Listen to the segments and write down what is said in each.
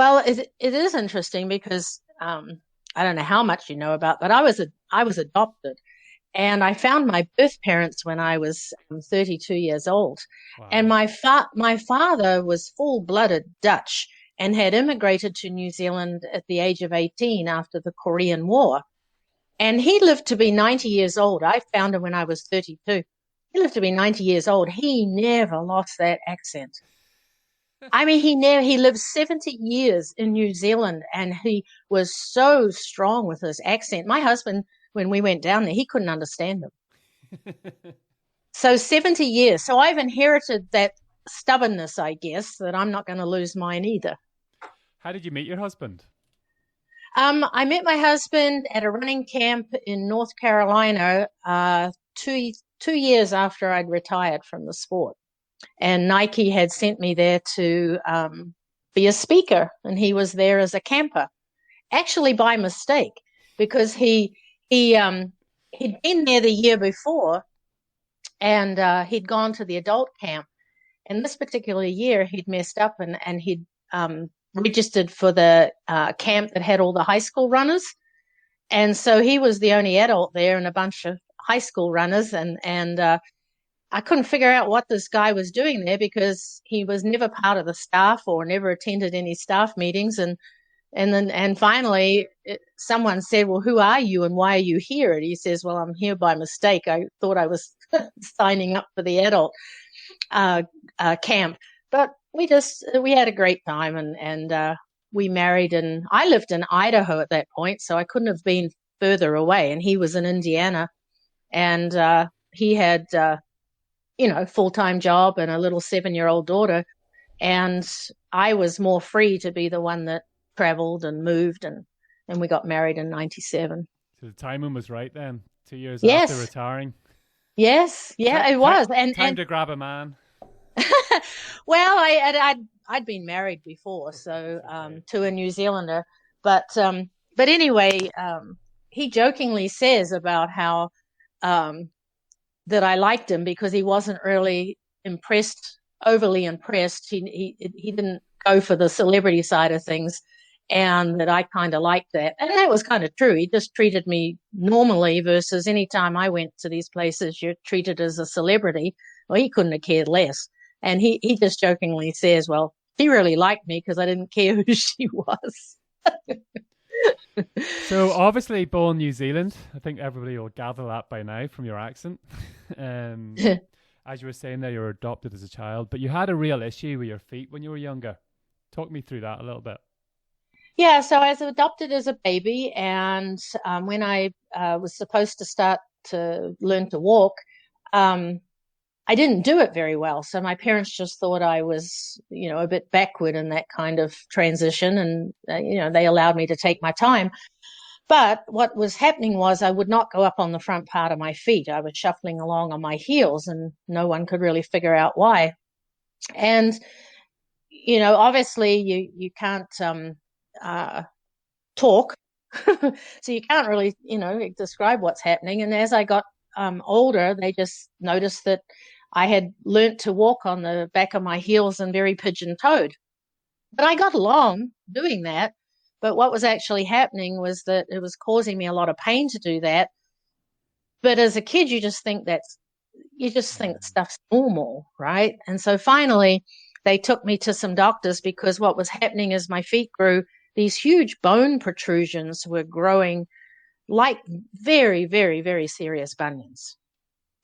Well, it is interesting because I don't know how much you know about, but I was adopted, and I found my birth parents when I was 32 years old, and Wow. my father was full-blooded Dutch and had immigrated to New Zealand at the age of 18 after the Korean War, and he lived to be 90 years old. I found him when I was 32. He lived to be 90 years old. He never lost that accent. I mean, he lived 70 years in New Zealand and he was so strong with his accent. My husband, when we went down there, he couldn't understand him. So 70 years. So I've inherited that stubbornness, I guess, that I'm not going to lose mine either. How did you meet your husband? I met my husband at a running camp in North Carolina, two years after I'd retired from the sport. And Nike had sent me there to be a speaker, and he was there as a camper, actually by mistake, because he'd been there the year before, and he'd gone to the adult camp. And this particular year, he'd messed up and he'd registered for the camp that had all the high school runners. And so he was the only adult there and a bunch of high school runners. And I couldn't figure out what this guy was doing there because he was never part of the staff or never attended any staff meetings. And finally, someone said, "Well, who are you and why are you here?" And he says, "Well, I'm here by mistake. I thought I was signing up for the adult camp." But we had a great time and we married. And I lived in Idaho at that point, so I couldn't have been further away. And he was in Indiana, and he had full-time job and a little 7-year-old daughter. And I was more free to be the one that traveled and moved and we got married in 97. So the timing was right then, 2 years after Yes. retiring. Yes. Yeah, it was. Time to grab a man. Well, I'd been married before, so Okay. to a New Zealander, but anyway, he jokingly says about how um that I liked him because he wasn't really overly impressed. He didn't go for the celebrity side of things, and that I kind of liked that. And that was kind of true. He just treated me normally versus any time I went to these places, you're treated as a celebrity. Well, he couldn't have cared less. And he just jokingly says, "Well, she really liked me because I didn't care who she was." So obviously born New Zealand. I think everybody will gather that by now from your accent. um, as you were saying there, you were adopted as a child, but you had a real issue with your feet when you were younger. Talk me through that a little bit. Yeah, so I was adopted as a baby, and when I was supposed to start to learn to walk, um, I didn't do it very well. So my parents just thought I was, a bit backward in that kind of transition, and they allowed me to take my time. But what was happening was I would not go up on the front part of my feet. I was shuffling along on my heels, and no one could really figure out why. And obviously you can't uh, talk. So you can't really, describe what's happening. And as I got older, they just noticed that I had learnt to walk on the back of my heels and very pigeon-toed. But I got along doing that. But what was actually happening was that it was causing me a lot of pain to do that. But as a kid, you just think Mm. stuff's normal, right? And so finally, they took me to some doctors because what was happening as my feet grew, these huge bone protrusions were growing like very, very, very serious bunions.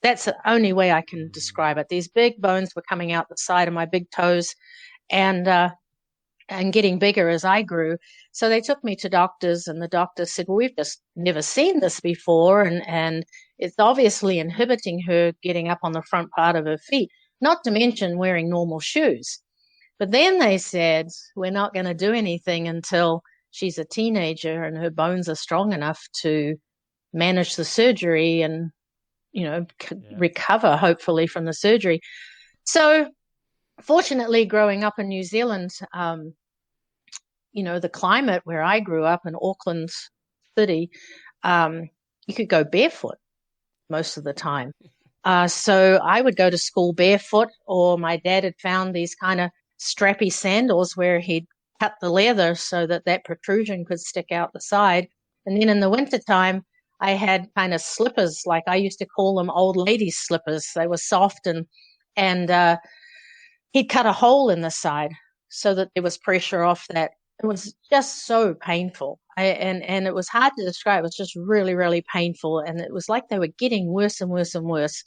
That's the only way I can Mm. describe it. These big bones were coming out the side of my big toes and getting bigger as I grew. So they took me to doctors, and the doctors said, "Well, we've just never seen this before, and it's obviously inhibiting her getting up on the front part of her feet, not to mention wearing normal shoes." But then they said, "We're not going to do anything until she's a teenager and her bones are strong enough to manage the surgery and, Yeah. recover hopefully from the surgery." So fortunately, growing up in New Zealand, the climate where I grew up in Auckland City, um, you could go barefoot most of the time. So I would go to school barefoot, or my dad had found these kind of strappy sandals where he'd cut the leather so that that protrusion could stick out the side. And then in the wintertime, I had kind of slippers, like I used to call them old ladies slippers. They were soft, and he'd cut a hole in the side so that there was pressure off that. It was just so painful. And it was hard to describe. It was just really, really painful. And it was like they were getting worse and worse and worse.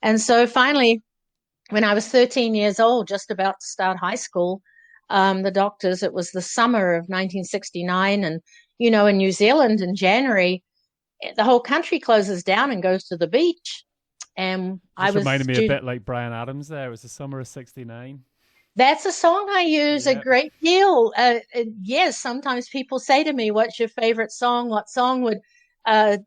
And so finally, when I was 13 years old, just about to start high school, the doctors, it was the summer of 1969. And, in New Zealand in January, the whole country closes down and goes to the beach. And I Just was reminded me a due. bit like Brian Adams there. It was the summer of 69. That's a song I use a Yeah. great deal. Yes, sometimes people say to me, "What's your favorite song? What song would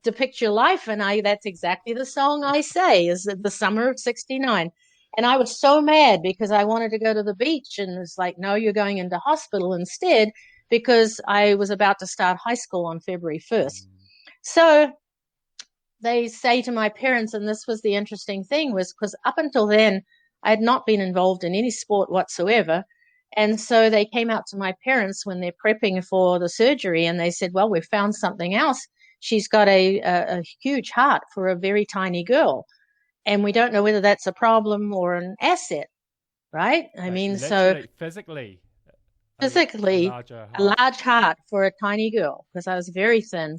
depict your life?" And that's exactly the song I say, is the summer of '69. And I was so mad because I wanted to go to the beach, and it's like, no, you're going into hospital instead, because I was about to start high school on February 1st. So they say to my parents, and this was the interesting thing, was because up until then, I had not been involved in any sport whatsoever. And so they came out to my parents when they're prepping for the surgery, and they said, well, we've found something else. She's got a huge heart for a very tiny girl. And we don't know whether that's a problem or an asset, right? I Like mean, so literally, physically, a physically, larger a heart. large heart for a tiny girl, because I was very thin.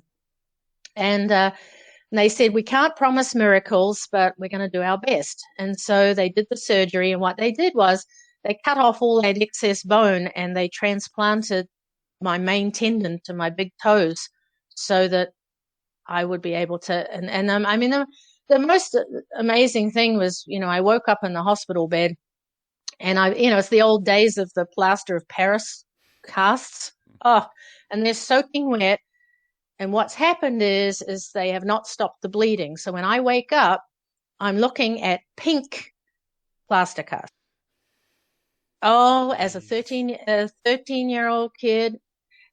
And they said, we can't promise miracles, but we're going to do our best. And so they did the surgery. And what they did was they cut off all that excess bone and they transplanted my main tendon to my big toes so that I would be able to. I mean, the most amazing thing was, I woke up in the hospital bed, and it's the old days of the plaster of Paris casts. Oh, and they're soaking wet. And what's happened is they have not stopped the bleeding. So when I wake up, I'm looking at pink plaster cast. Oh, as a Jesus. 13-year-old kid.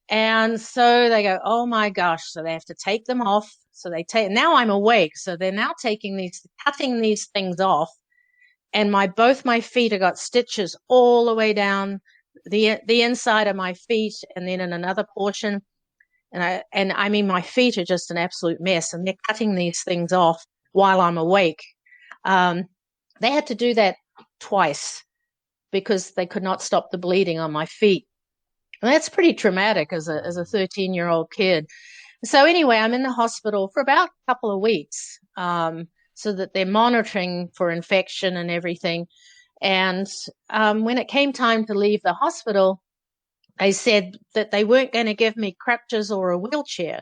And so they go, oh my gosh. So they have to take them off. So now I'm awake. So they're now cutting these things off. And both my feet have got stitches all the way down the inside of my feet, and then in another portion. And I mean, my feet are just an absolute mess, and they're cutting these things off while I'm awake. Um, they had to do that twice because they could not stop the bleeding on my feet. And that's pretty traumatic as a 13-year-old kid. So anyway, I'm in the hospital for about a couple of weeks, so that they're monitoring for infection and everything. And when it came time to leave the hospital, they said that they weren't going to give me crutches or a wheelchair,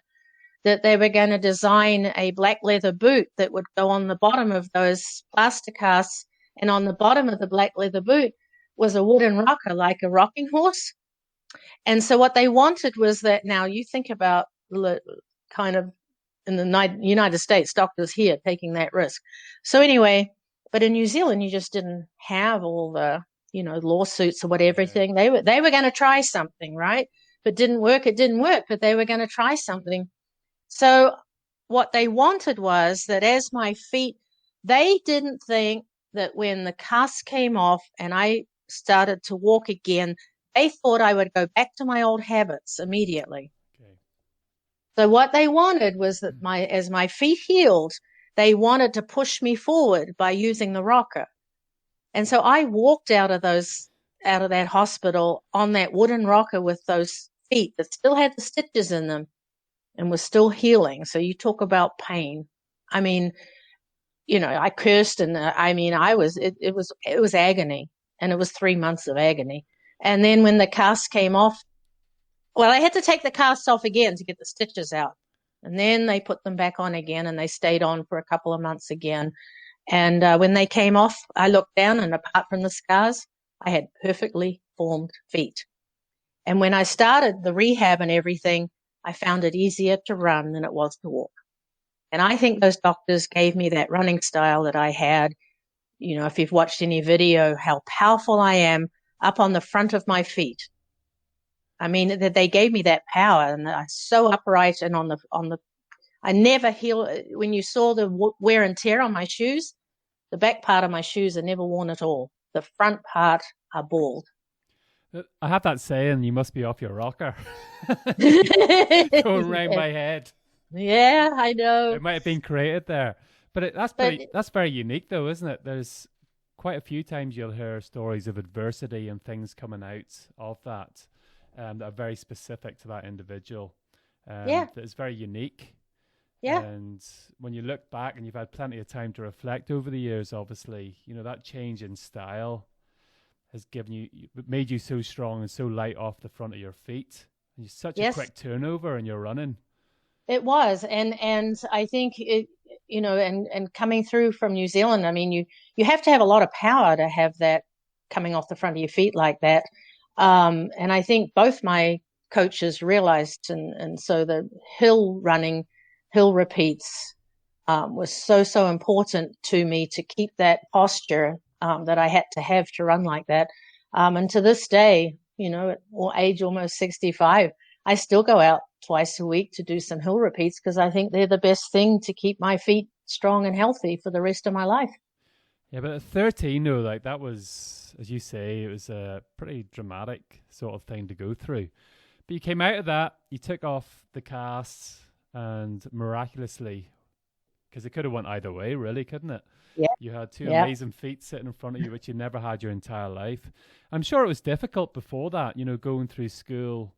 that they were going to design a black leather boot that would go on the bottom of those plaster casts. And on the bottom of the black leather boot was a wooden rocker, like a rocking horse. And so what they wanted was that, now you think about kind of in the United States, doctors here taking that risk. So anyway, but in New Zealand, you just didn't have all the, lawsuits or whatever. Yeah. Everything. They were going to try something, right? If it didn't work, it didn't work, but they were going to try something. So what they wanted was that as my feet, they didn't think that when the cast came off and I started to walk again, they thought I would go back to my old habits immediately. Okay. So what they wanted was that as my feet healed, they wanted to push me forward by using the rocker. And so I walked out of that hospital on that wooden rocker with those feet that still had the stitches in them and was still healing. So you talk about pain. I mean, I cursed, and it was agony, and it was 3 months of agony. And then when the cast came off, well, I had to take the casts off again to get the stitches out. And then they put them back on again, and they stayed on for a couple of months again. And when they came off, I looked down, and apart from the scars, I had perfectly formed feet. And when I started the rehab and everything, I found it easier to run than it was to walk. And I think those doctors gave me that running style that I had. If you've watched any video, how powerful I am up on the front of my feet. I mean, that they gave me that power, and I'm so upright, and I never heal. When you saw the wear and tear on my shoes, the back part of my shoes are never worn at all. The front part are bald. I have that saying, you must be off your rocker. Going round Yeah, my head. yeah, I know. It might have been created there. But But that's very unique though, isn't it? There's quite a few times you'll hear stories of adversity and things coming out of that, that are very specific to that individual. yeah, That is very unique. yeah. And when you look back and you've had plenty of time to reflect over the years, obviously, that change in style has made you so strong and so light off the front of your feet. And you're such a Yes, quick turnover and you're running. it was. And I think it, and coming through from New Zealand, I mean, you have to have a lot of power to have that coming off the front of your feet like that. And I think both my coaches realized, and so the hill running, hill repeats, was so important to me to keep that posture, that I had to have to run like that. And to this day, at age almost 65, I still go out twice a week to do some hill repeats because I think they're the best thing to keep my feet strong and healthy for the rest of my life. Yeah, but at 13, no, like that was, as you say, it was a pretty dramatic sort of thing to go through. But you came out of that, you took off the casts, and miraculously, because it could have went either way, really, couldn't it? Yeah, You had two yeah. amazing feet sitting in front of you, which you never had your entire life. I'm sure it was difficult before that, going through school.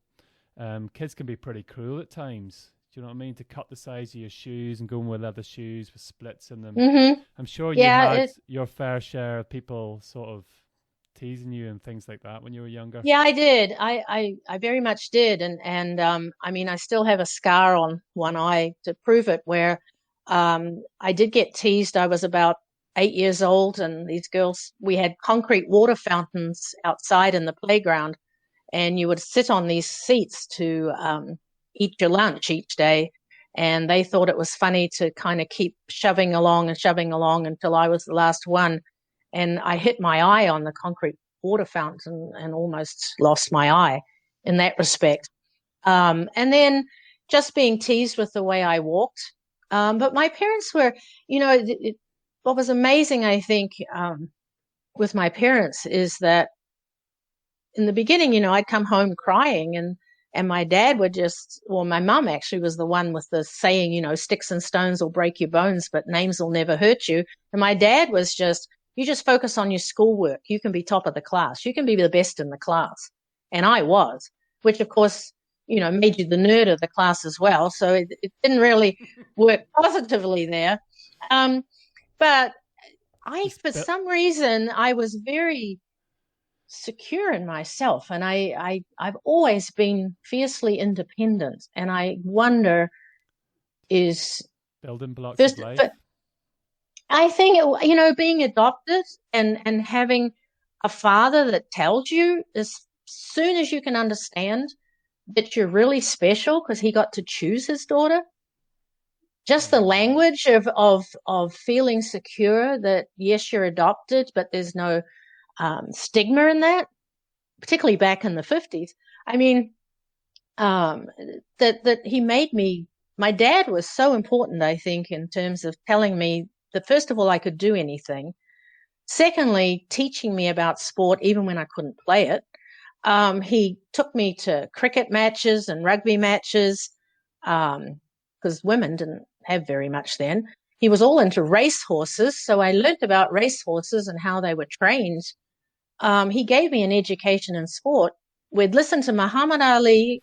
Kids can be pretty cruel at times. Do you know what I mean? To cut the size of your shoes and going with leather shoes with splits in them. Mm-hmm. I'm sure you Yeah, had your fair share of people sort of teasing you and things like that when you were younger. yeah, I did. I very much did. And I mean, I still have a scar on one eye to prove it where I did get teased. I was about 8 years old, and these girls, we had concrete water fountains outside in the playground, and you would sit on these seats to eat your lunch each day. And they thought it was funny to kind of keep shoving along until I was the last one. And I hit my eye on the concrete water fountain and almost lost my eye in that respect. And then just being teased with the way I walked. But my parents were, what was amazing, I think, with my parents is that in the beginning, I'd come home crying, and my dad would my mum actually was the one with the saying, sticks and stones will break your bones, but names will never hurt you. And my dad was you just focus on your schoolwork. You can be top of the class. You can be the best in the class. And I was, which of course, made you the nerd of the class as well. So it didn't really work positively there. But for some reason, I was very secure in myself, and I've always been fiercely independent. And I wonder is Building blocks of first, life. but I think being adopted and having a father that tells you as soon as you can understand that you're really special because he got to choose his daughter. Just the language of feeling secure that yes, you're adopted, but there's no stigma in that, particularly back in the 50s. I mean, that he made me. My dad was so important, I think, in terms of telling me that first of all I could do anything. Secondly, teaching me about sport even when I couldn't play it. He took me to cricket matches and rugby matches because women didn't have very much then. He was all into race horses, so I learnt about race horses and how they were trained. He gave me an education in sport. We'd listen to Muhammad Ali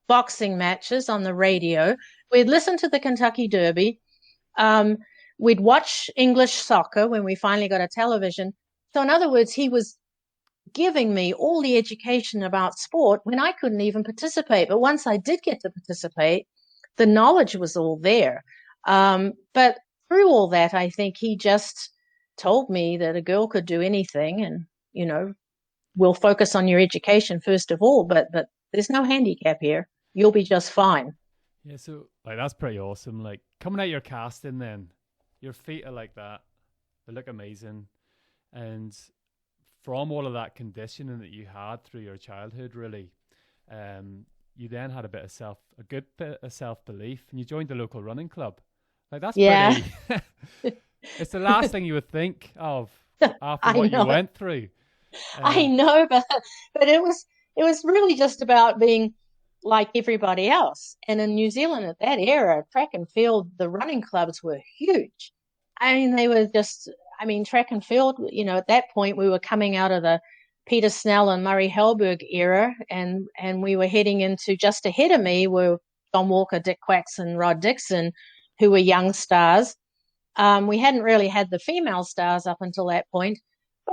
boxing matches on the radio. We'd listen to the Kentucky Derby. We'd watch English soccer when we finally got a television. So in other words, he was giving me all the education about sport when I couldn't even participate. But once I did get to participate, the knowledge was all there. But through all that, I think he just told me that a girl could do anything, and we'll focus on your education first of all, but there's no handicap here. You'll be just fine. Yeah, so like that's pretty awesome. Like coming out your casting, then your feet are like that. They look amazing, and from all of that conditioning that you had through your childhood, really, you then had a good bit of self belief, and you joined the local running club. Like that's Yeah. pretty. It's the last thing you would think of after I what you know. went through. I Um, know, but it was really just about being like everybody else. And in New Zealand at that era, track and field, the running clubs were huge. I mean, they were just, I mean, track and field, at that point we were coming out of the Peter Snell and Murray Helberg era, and we were heading into, just ahead of me were John Walker, Dick Quacks, and Rod Dixon, who were young stars. We hadn't really had the female stars up until that point,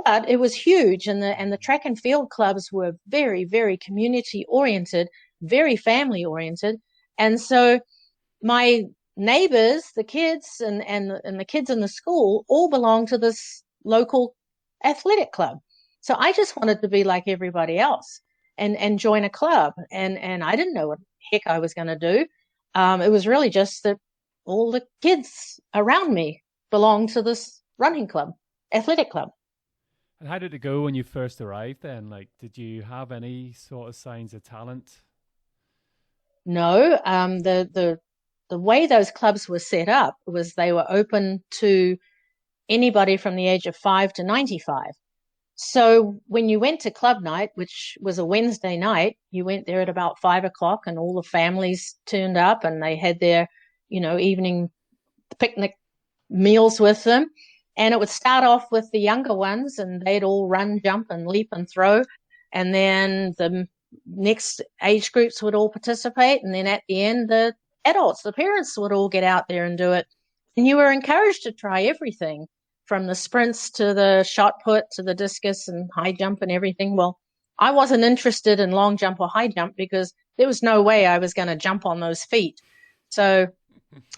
but it was huge, and the track and field clubs were very, very community oriented, very family oriented, and so my neighbors, the kids, and the kids in the school all belonged to this local athletic club. So I just wanted to be like everybody else and join a club, and I didn't know what the heck I was going to do. It was really just that all the kids around me belonged to this running club, athletic club. and how did it go when you first arrived then? Like, did you have any sort of signs of talent? No, the way those clubs were set up was they were open to anybody from the age of 5 to 95. So when you went to club night, which was a Wednesday night, you went there at about 5 o'clock, and all the families turned up, and they had their, evening picnic meals with them. And it would start off with the younger ones, and they'd all run, jump, and leap and throw. And then the next age groups would all participate. And then at the end, the adults, the parents would all get out there and do it. And you were encouraged to try everything from the sprints to the shot put to the discus and high jump and everything. Well, I wasn't interested in long jump or high jump because there was no way I was going to jump on those feet. So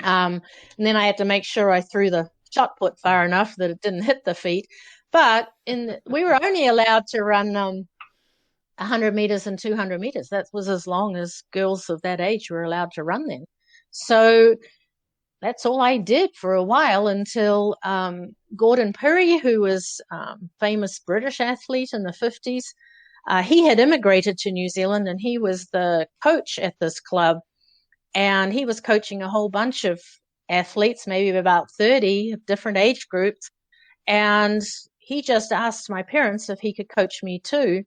and then I had to make sure I threw the shot put far enough that it didn't hit the feet. But we were only allowed to run 100 meters and 200 meters. That was as long as girls of that age were allowed to run then. So that's all I did for a while until Gordon Pirrie, who was famous British athlete in the 50s, he had immigrated to New Zealand, and he was the coach at this club. And he was coaching a whole bunch of athletes, maybe about 30 different age groups. And he just asked my parents if he could coach me too.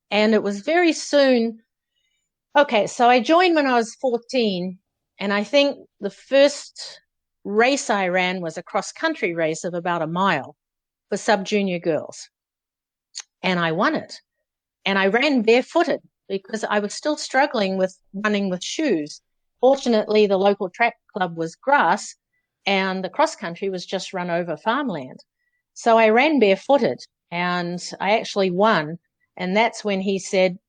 And it was very soon. Okay, so I joined when I was 14. And I think the first race I ran was a cross country race of about a mile for sub junior girls. And I won it. And I ran barefooted because I was still struggling with running with shoes. Fortunately, the local track club was grass, and the cross country was just run over farmland. So I ran barefooted, and I actually won. And that's when he said,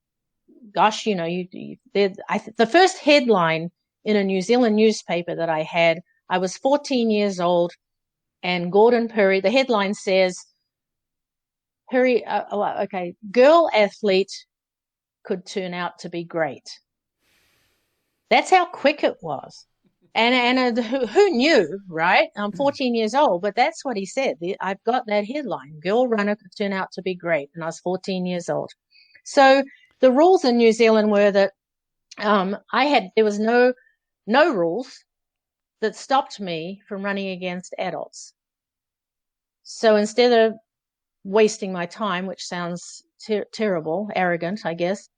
gosh, the first headline in a New Zealand newspaper that I was 14 years old, and Gordon Pirrie, the headline says, Pirrie, girl athlete could turn out to be great. That's how quick it was. And who knew, right? I'm 14 years old, but that's what he said. I've got that headline, girl runner could turn out to be great. And I was 14 years old. So the rules in New Zealand were that there was no rules that stopped me from running against adults. So instead of wasting my time, which sounds terrible, arrogant, I guess,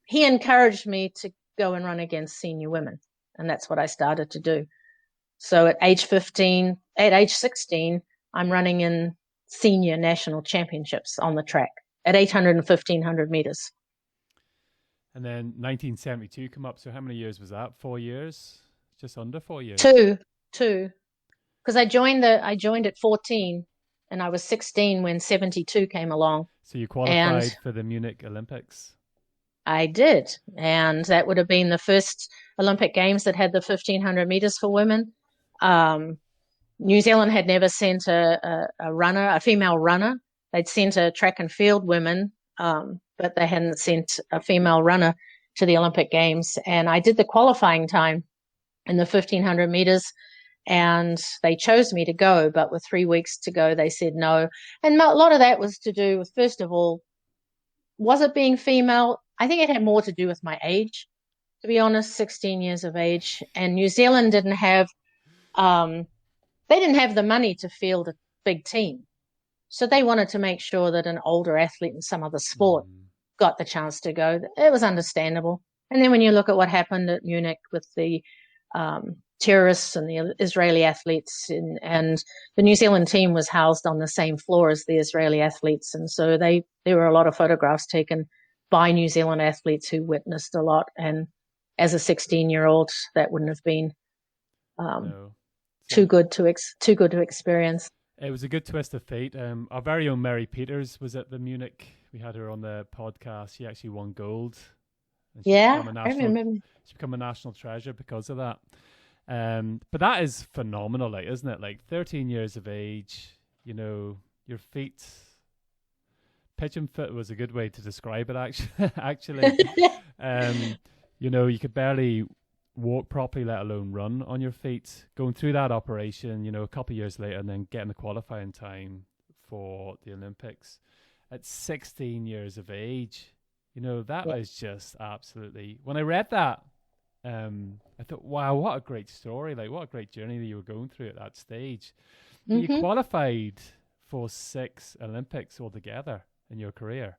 he encouraged me to go and run against senior women. And that's what I started to do. So at age 16, I'm running in senior national championships on the track at 800 and 1500 meters. And then 1972 come up. So how many years was that? 4 years? Just under 4 years? Two. Because I joined at 14 and I was 16 when 72 came along. So you qualified for the Munich Olympics? I did. And that would have been the first Olympic Games that had the 1500 meters for women. New Zealand had never sent a female runner. They'd sent a track and field women, but they hadn't sent a female runner to the Olympic Games. And I did the qualifying time in the 1500 meters, and they chose me to go. But with 3 weeks to go, they said no. And a lot of that was to do with, first of all, was it being female? I think it had more to do with my age, to be honest, 16 years of age. And New Zealand didn't have the money to field a big team. So they wanted to make sure that an older athlete in some other sport Mm. got the chance to go. It was understandable. And then when you look at what happened at Munich with the terrorists and the Israeli athletes, and the New Zealand team was housed on the same floor as the Israeli athletes. And so there were a lot of photographs taken by New Zealand athletes who witnessed a lot. And as a 16-year-old, that wouldn't have been No. too So good to experience. it was a good twist of fate. Our very own Mary Peters was at the Munich. We had her on the podcast. She actually won gold, and Yeah, I remember. she's become a national treasure because of that. But that is phenomenal, like, isn't it? Like 13 years of age, you know, your feet pigeon foot was a good way to describe it. Actually, um, you know, you could barely walk properly, let alone run on your feet. Going through that operation, you know, a couple of years later, and then getting the qualifying time for the Olympics at 16 years of age. You know, that Yeah. was just absolutely. When I read that, I thought, wow, what a great story! Like, what a great journey that you were going through at that stage. But you Mm-hmm. qualified for 6 Olympics altogether in your career.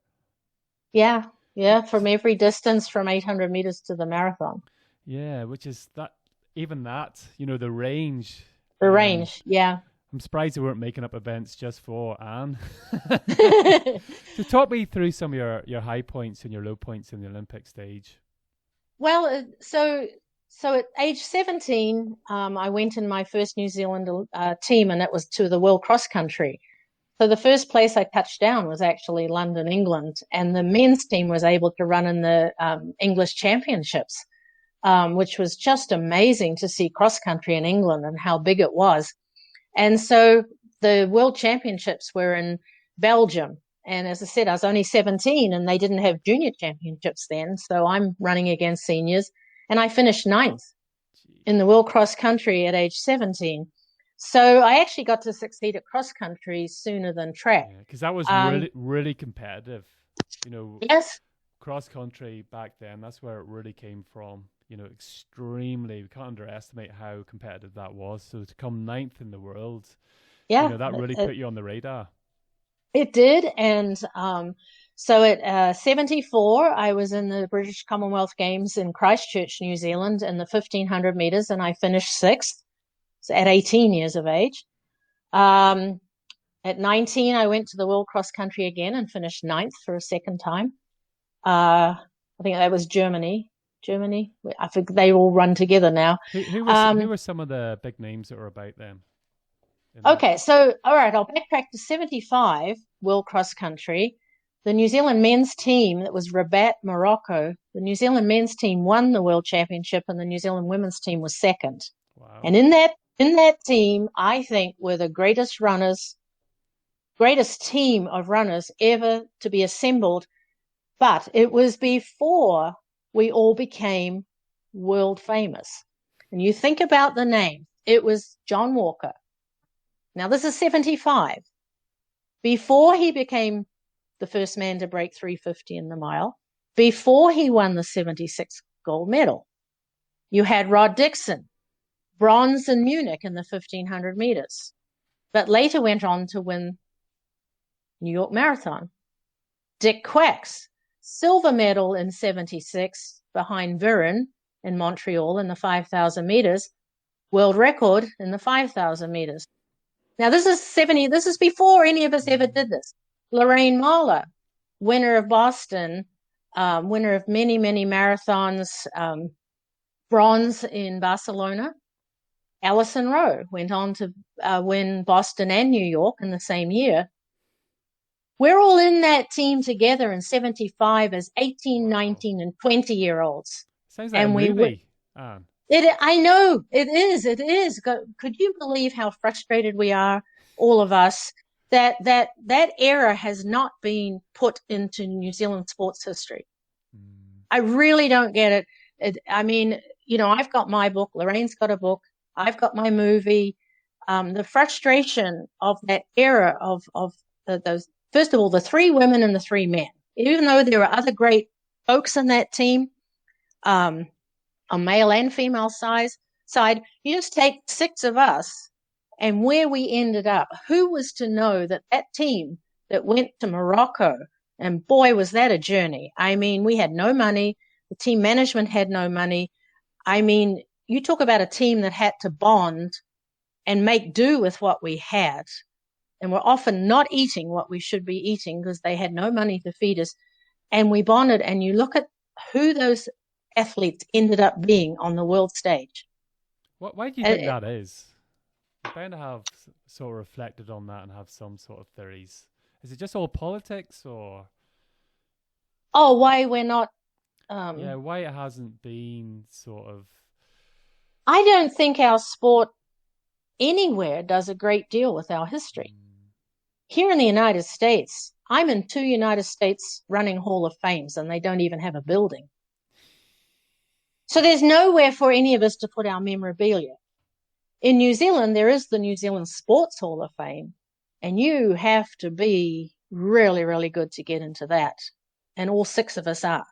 Yeah, yeah, from every distance from 800 meters to the marathon. Yeah, which is that, even that, you know, the range. The range, yeah. I'm surprised they weren't making up events just for Anne. So talk me through some of your high points and your low points in the Olympic stage. Well, so at age 17, I went in my first New Zealand team, and that was to the World Cross Country. So the first place I touched down was actually London, England, and the men's team was able to run in the English Championships, which was just amazing to see cross country in England and how big it was. And so the World Championships were in Belgium. And as I said, I was only 17 and they didn't have junior championships then. So I'm running against seniors, and I finished ninth Gee. in the World Cross Country at age 17. So I actually got to succeed at cross country sooner than track. Yeah, because that was Um, really competitive. You know, yes, cross country back then, that's where it really came from. You know, extremely, we can't underestimate how competitive that was. So to come ninth in the world, you yeah, know, that really it, put you on the radar. it did. And so at 74, I was in the British Commonwealth Games in Christchurch, New Zealand, in the 1500 meters, and I finished sixth at 18 years of age. Um, at 19, I went to the World Cross Country again and finished ninth for a second time. I think that was Germany. Germany. I think they all run together now. Who were some of the big names that were about them in that? Okay, so all right, I'll backtrack to 75 World Cross Country. The New Zealand men's team, that was Rabat, Morocco. The New Zealand men's team won the World Championship, and the New Zealand women's team was second. Wow. And in that team, I think were the greatest team of runners ever to be assembled. But it was before we all became world famous. And you think about the name, it was John Walker. Now, this is 75. Before he became the first man to break 350 in the mile, before he won the 76 gold medal, you had Rod Dixon, bronze in Munich in the 1500 meters, but later went on to win New York Marathon. Dick Quacks, silver medal in 76 behind Viren in Montreal in the 5,000 meters, world record in the 5,000 meters. Now, this is before any of us ever did this. Lorraine Mahler, winner of Boston, winner of many, many marathons, bronze in Barcelona. Alison Rowe went on to win Boston and New York in the same year. We're all in that team together in 75 as 18, Wow. 19, and 20-year-olds. Sounds like And a we movie, Anne. I know it is. It is. Could you believe how frustrated we are, all of us, that era has not been put into New Zealand sports history? Mm. I really don't get it. I mean, I've got my book. Lorraine's got a book. I've got my movie. The frustration of that era of those. First of all, the 3 women and the 3 men. Even though there are other great folks in that team, on male and female side, you just take 6 of us and where we ended up. Who was to know that that team that went to Morocco, and boy, was that a journey. I mean, we had no money. The team management had no money. I mean, you talk about a team that had to bond and make do with what we had. And we're often not eating what we should be eating because they had no money to feed us. And we bonded, and you look at who those athletes ended up being on the world stage. Why do you think that is? I'm bound to have sort of reflected on that and have some sort of theories. Is it just all politics, or? Oh, why we're not. Yeah, why it hasn't been sort of. I don't think our sport anywhere does a great deal with our history. Here in the United States, I'm in 2 United States running Hall of Fames, and they don't even have a building. So there's nowhere for any of us to put our memorabilia. In New Zealand, there is the New Zealand Sports Hall of Fame, and you have to be really, really good to get into that. And all 6 of us are.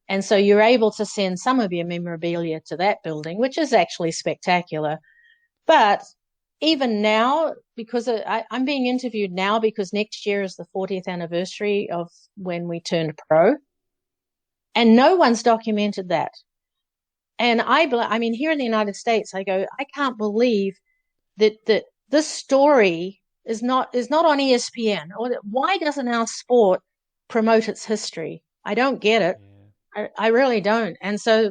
And so you're able to send some of your memorabilia to that building, which is actually spectacular. But even now, because I'm being interviewed now because next year is the 40th anniversary of when we turned pro, and no one's documented that. And I mean, here in the United States, I go, I can't believe that this story is not on ESPN. Or why doesn't our sport promote its history? I don't get it. Yeah. I really don't. And so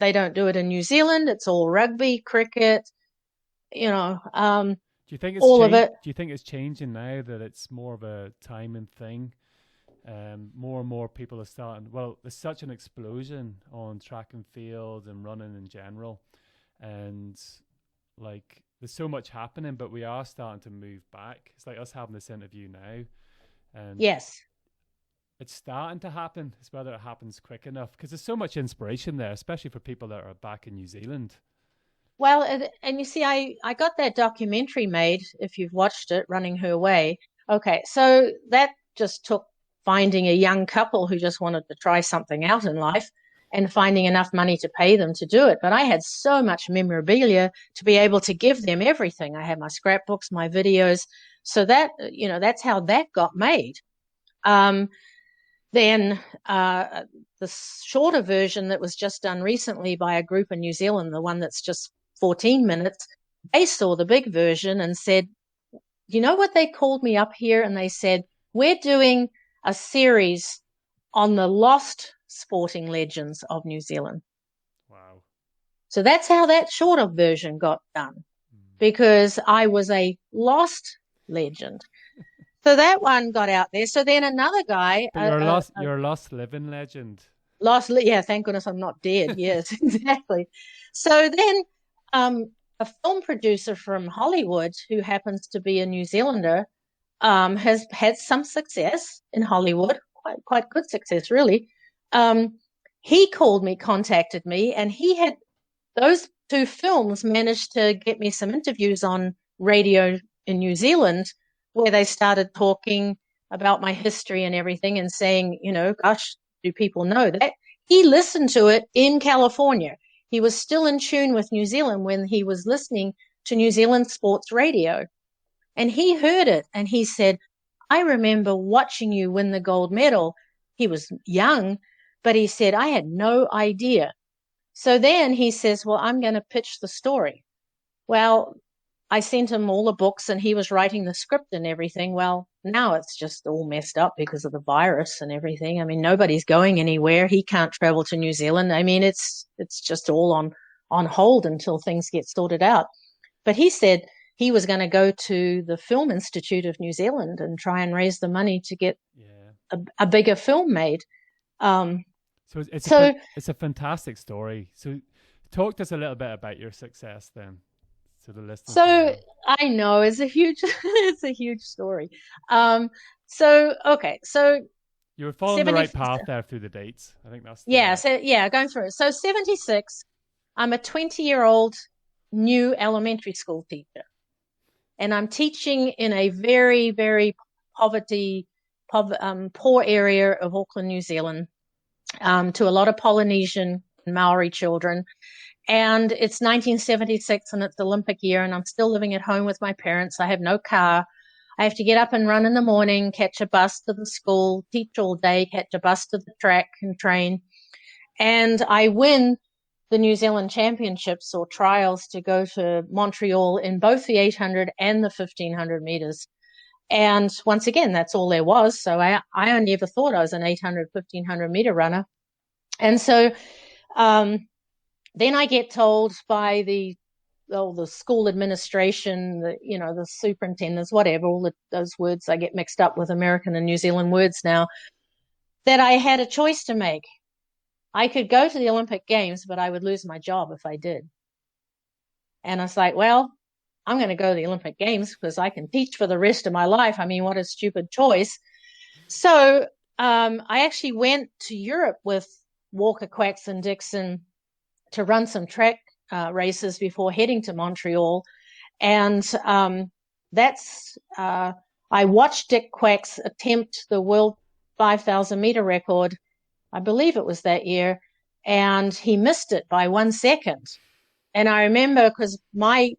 they don't do it in New Zealand. It's all rugby, cricket, you know. Do you think it's all of it? Do you think it's changing now that it's more of a timing thing? More and more people are starting. Well, there's such an explosion on track and field and running in general, and like there's so much happening, but we are starting to move back. It's like us having this interview now, and yes, it's starting to happen. It's whether it happens quick enough, because there's so much inspiration there, especially for people that are back in New Zealand. Well, and you see, I got that documentary made, if you've watched it, Running Her Way. Okay, so that just took finding a young couple who just wanted to try something out in life and finding enough money to pay them to do it. But I had so much memorabilia to be able to give them everything. I had my scrapbooks, my videos. So that, you know, that's how that got made. Then the shorter version that was just done recently by a group in New Zealand, the one that's just 14 minutes, they saw the big version and said, you know what, they called me up here and they said, we're doing a series on the lost sporting legends of New Zealand. Wow. So that's how that shorter version got done, because I was a lost legend. So that one got out there. So then another guy. You're a lost living legend. Yeah, thank goodness I'm not dead. Yes, exactly. So then a film producer from Hollywood, who happens to be a New Zealander, has had some success in Hollywood, quite good success, really. He contacted me, and he had those 2 films managed to get me some interviews on radio in New Zealand, where they started talking about my history and everything and saying, you know, gosh, do people know that? He listened to it in California. He was still in tune with New Zealand when he was listening to New Zealand sports radio. And he heard it and he said, I remember watching you win the gold medal. He was young, but he said, I had no idea. So then he says, well, I'm going to pitch the story. Well, I sent him all the books and he was writing the script and everything. Well, now it's just all messed up because of the virus and everything. I mean, nobody's going anywhere. He can't travel to New Zealand. I mean, it's just all on hold until things get sorted out. But he said he was going to go to the Film Institute of New Zealand and try and raise the money to get a bigger film made. So it's a fantastic story. So talk to us a little bit about your success then. To the listeners. So I know it's a huge story. So you were following the right path there through the dates. I think that's going through it. So 76, I'm a 20-year-old new elementary school teacher, and I'm teaching in a very, very poor area of Auckland, New Zealand, to a lot of Polynesian and Maori children. And it's 1976 and it's the Olympic year, and I'm still living at home with my parents. I have no car. I have to get up and run in the morning, catch a bus to the school, teach all day, catch a bus to the track and train. And I win the New Zealand Championships or trials to go to Montreal in both the 800 and the 1500 meters. And once again, that's all there was. So I only ever thought I was an 800, 1500 meter runner. And so then I get told by the school administration, the superintendents, whatever, those words I get mixed up with American and New Zealand words now, that I had a choice to make. I could go to the Olympic Games, but I would lose my job if I did. And I was like, well, I'm going to go to the Olympic Games because I can teach for the rest of my life. I mean, what a stupid choice. So I actually went to Europe with Walker, Quacks, and Dixon to run some track races before heading to Montreal. And I watched Dick Quacks attempt the world 5,000 meter record. I believe it was that year, and he missed it by 1 second. And I remember because my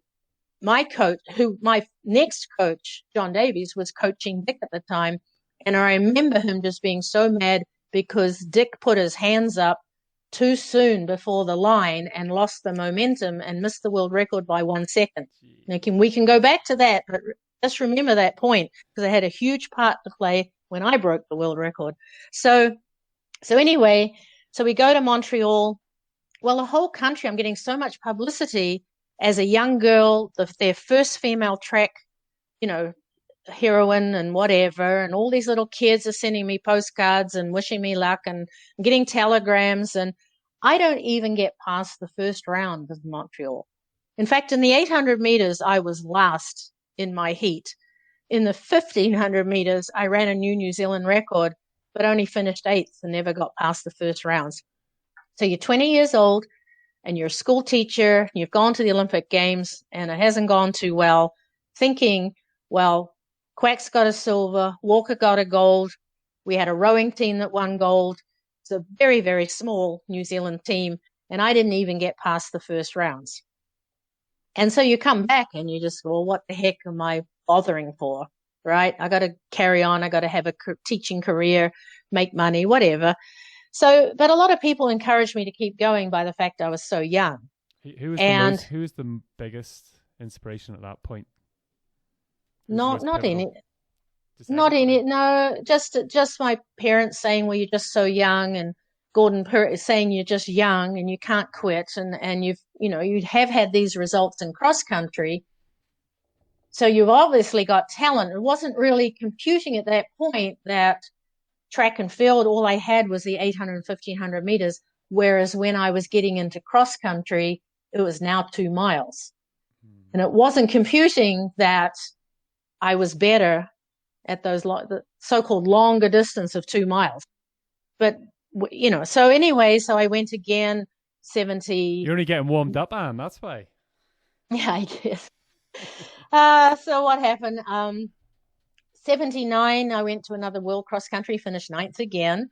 next coach, John Davies, was coaching Dick at the time. And I remember him just being so mad because Dick put his hands up too soon before the line and lost the momentum and missed the world record by 1 second. Now, we can go back to that, but just remember that point because I had a huge part to play when I broke the world record. So anyway, so we go to Montreal. Well, the whole country, I'm getting so much publicity as a young girl, their first female track, heroine and whatever, and all these little kids are sending me postcards and wishing me luck and getting telegrams, and I don't even get past the first round of Montreal. In fact, in the 800 meters, I was last in my heat. In the 1500 meters, I ran a New Zealand record, but only finished 8th and never got past the first rounds. So you're 20 years old and you're a school teacher, and you've gone to the Olympic Games and it hasn't gone too well, thinking, well, Quacks got a silver, Walker got a gold. We had a rowing team that won gold. It's a very, very small New Zealand team, and I didn't even get past the first rounds. And so you come back and you just go, well, what the heck am I bothering for, right? I got to carry on. I got to have a teaching career, make money, whatever. So, but a lot of people encouraged me to keep going by the fact I was so young. Who was the biggest inspiration at that point? Not in it. No, just my parents saying, well, you're just so young, and Gordon Purry saying you're just young and you can't quit, and you have had these results in cross country, so you've obviously got talent. It wasn't really computing at that point that track and field, all I had was the 800 and 1500 meters, whereas when I was getting into cross country, it was now 2 miles. And it wasn't computing that I was better at those the so-called longer distance of 2 miles. But, so anyway, so I went again, 70. You're only getting warmed up, Anne, that's why. Yeah, I guess. So what happened? 79, I went to another world cross country, finished 9th again.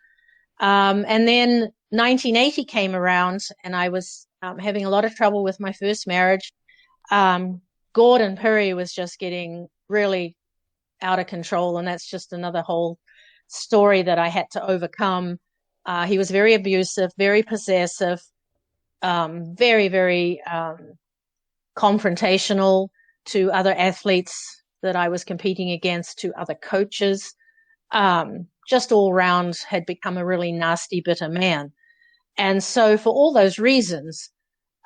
And then 1980 came around and I was having a lot of trouble with my first marriage. Gordon Purry was just getting really out of control, and that's just another whole story that I had to overcome. He was very abusive, very possessive, very, very confrontational to other athletes that I was competing against, to other coaches. Just all round had become a really nasty, bitter man. And so for all those reasons,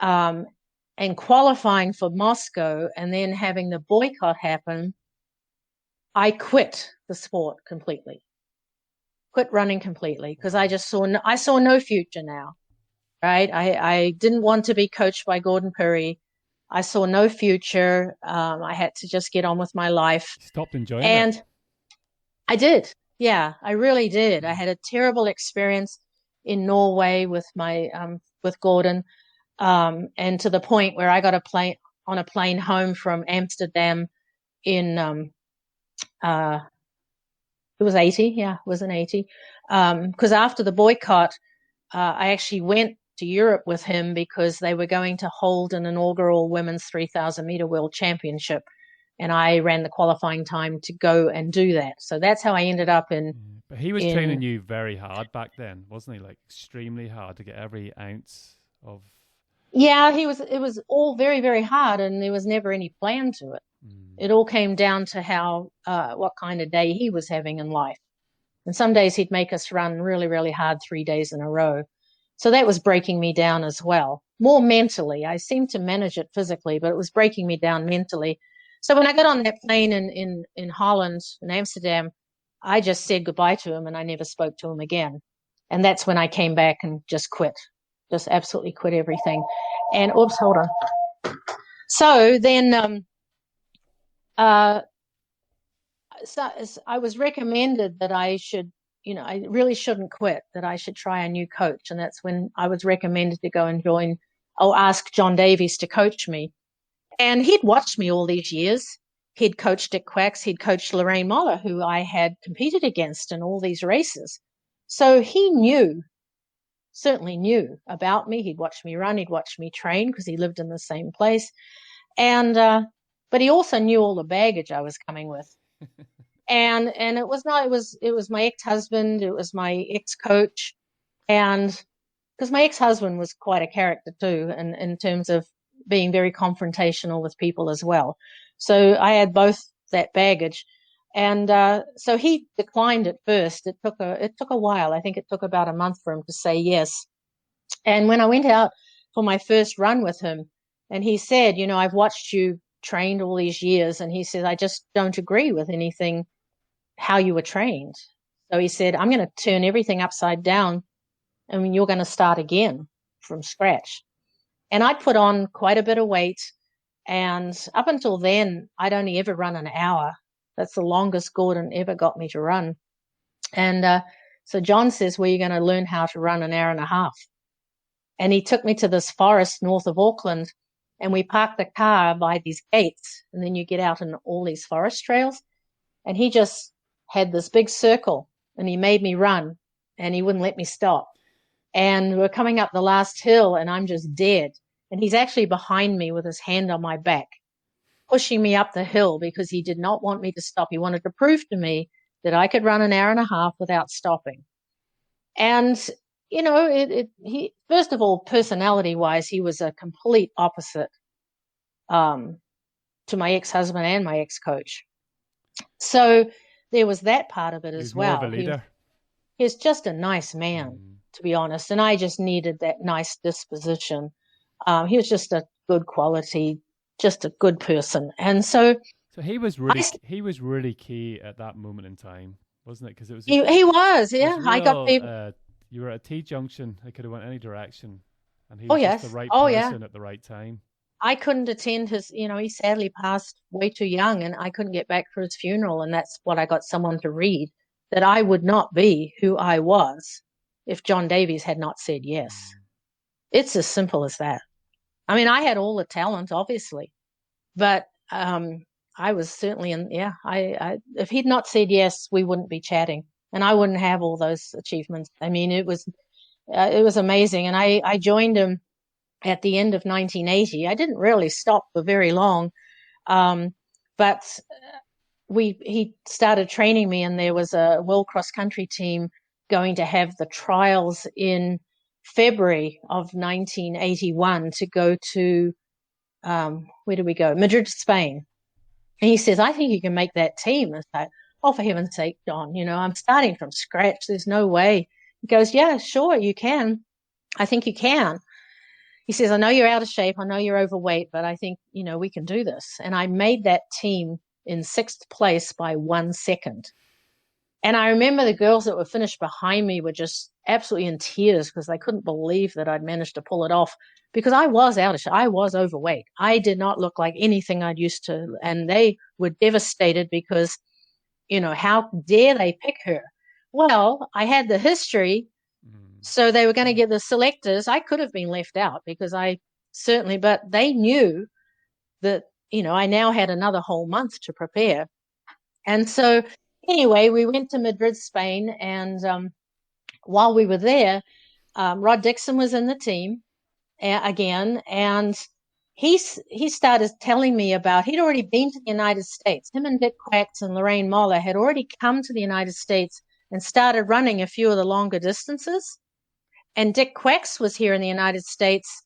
and qualifying for Moscow and then having the boycott happen, I quit the sport completely, quit running completely, because I saw no future now, right? I didn't want to be coached by Gordon Purry. I saw no future. I had to just get on with my life. Stopped enjoying and it. I did. Yeah, I really did. I had a terrible experience in Norway with my with Gordon, and to the point where I got on a plane home from Amsterdam in it was 80. Yeah, it was an 80. Because after the boycott, I actually went to Europe with him because they were going to hold an inaugural women's 3,000 meter world championship. And I ran the qualifying time to go and do that. So that's how I ended up in. But he was training you very hard back then, wasn't he? Like extremely hard to get every ounce of. Yeah, it was all very, very hard, and there was never any plan to it. It all came down to what kind of day he was having in life. And some days he'd make us run really, really hard 3 days in a row. So that was breaking me down as well, more mentally. I seemed to manage it physically, but it was breaking me down mentally. So when I got on that plane in Holland, in Amsterdam, I just said goodbye to him and I never spoke to him again. And that's when I came back and just quit, just absolutely quit everything. And oops, hold on. So then so I was recommended that I should, I really shouldn't quit, that I should try a new coach. And that's when I was recommended to go and ask John Davies to coach me. And he'd watched me all these years. He'd coached Dick Quacks. He'd coached Lorraine Moller, who I had competed against in all these races. So he certainly knew about me. He'd watched me run. He'd watched me train because he lived in the same place. And, but he also knew all the baggage I was coming with. And it was my ex-husband, it was my ex-coach, and because my ex-husband was quite a character too, and in terms of being very confrontational with people as well. So I had both that baggage, and so he declined at first. It took a while. I think it took about a month for him to say yes. And when I went out for my first run with him, and he said, I've watched you trained all these years, and he said, I just don't agree with anything how you were trained. So he said, I'm going to turn everything upside down, and you're going to start again from scratch. And I'd put on quite a bit of weight, and up until then I'd only ever run an hour. That's the longest Gordon ever got me to run. And so John says, well, you're going to learn how to run an hour and a half. And he took me to this forest north of Auckland, and we parked the car by these gates, and then you get out in all these forest trails. And he just had this big circle, and he made me run, and he wouldn't let me stop. And we're coming up the last hill, and I'm just dead. And he's actually behind me with his hand on my back, pushing me up the hill because he did not want me to stop. He wanted to prove to me that I could run an hour and a half without stopping. And he, first of all, personality-wise, he was a complete opposite to my ex-husband and my ex-coach. So there was that part of it as well. More of a leader. He's just a nice man, to be honest, and I just needed that nice disposition. He was just a good quality, just a good person, and so he was really key at that moment in time, wasn't it? Because it was he was, yeah. Real, I got people. You were at a T-junction. It could have went any direction, and he was just the right person at the right time. I couldn't attend his, he sadly passed way too young, and I couldn't get back for his funeral. And that's what I got someone to read, that I would not be who I was if John Davies had not said yes. It's as simple as that. I mean, I had all the talent, obviously, but I was certainly if he'd not said yes, we wouldn't be chatting, and I wouldn't have all those achievements. I mean, it was amazing. And I joined him at the end of 1980. I didn't really stop for very long, but he started training me, and there was a world cross country team going to have the trials in February of 1981 to go to where did we go? Madrid, Spain. And he says, I think you can make that team. And I say, oh, for heaven's sake, John, I'm starting from scratch. There's no way. He goes, yeah, sure, you can. I think you can. He says, I know you're out of shape. I know you're overweight, but I think, we can do this. And I made that team in 6th place by 1 second. And I remember the girls that were finished behind me were just absolutely in tears because they couldn't believe that I'd managed to pull it off, because I was out of shape. I was overweight. I did not look like anything I'd used to. And they were devastated because, how dare they pick her? Well, I had the history. So they were going to get the selectors. I could have been left out because but they knew that, I now had another whole month to prepare. And so anyway, we went to Madrid, Spain. And while we were there, Rod Dixon was in the team again, and he started telling me about, he'd already been to the United States. Him and Dick Quacks and Lorraine Moller had already come to the United States and started running a few of the longer distances. And Dick Quacks was here in the United States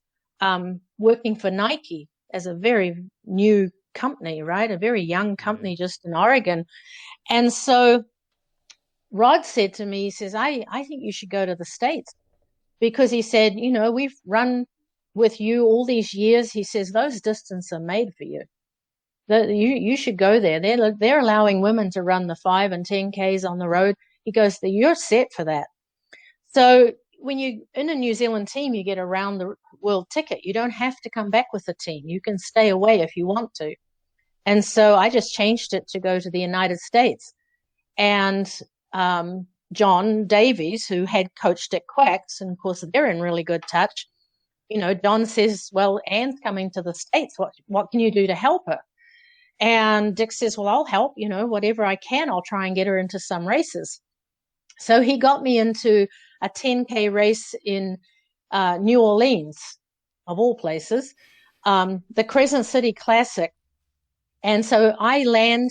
working for Nike as a very new company, right? A very young company just in Oregon. And so Rod said to me, he says, I think you should go to the States, because he said, you know, we've run with you all these years. He says, those distances are made for you. You should go there. They're allowing women to run the 5 and 10Ks on the road. He goes, you're set for that. So when you're in a New Zealand team, you get a round the world ticket. You don't have to come back with the team. You can stay away if you want to. And so I just changed it to go to the United States. And John Davies, who had coached Dick Quacks, and of course they're in really good touch, you know, Don says, well, Anne's coming to the States. What can you do to help her? And Dick says, well, I'll help, you know, whatever I can. I'll try and get her into some races. So he got me into a 10K race in New Orleans, of all places, the Crescent City Classic. And so I land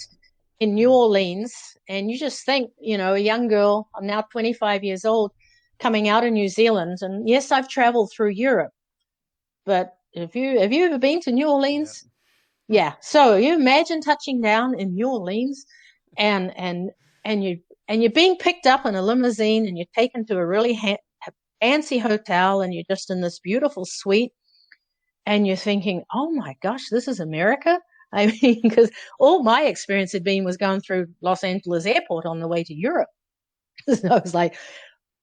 in New Orleans, and you just think, you know, a young girl, I'm now 25 years old, coming out of New Zealand. And yes, I've traveled through Europe, but have you ever been to New Orleans? Yeah. So you imagine touching down in New Orleans, and you're being picked up in a limousine, and you're taken to a really fancy hotel, and you're just in this beautiful suite, and you're thinking, oh my gosh, this is America. I mean, because all my experience was going through Los Angeles airport on the way to Europe. So I was like,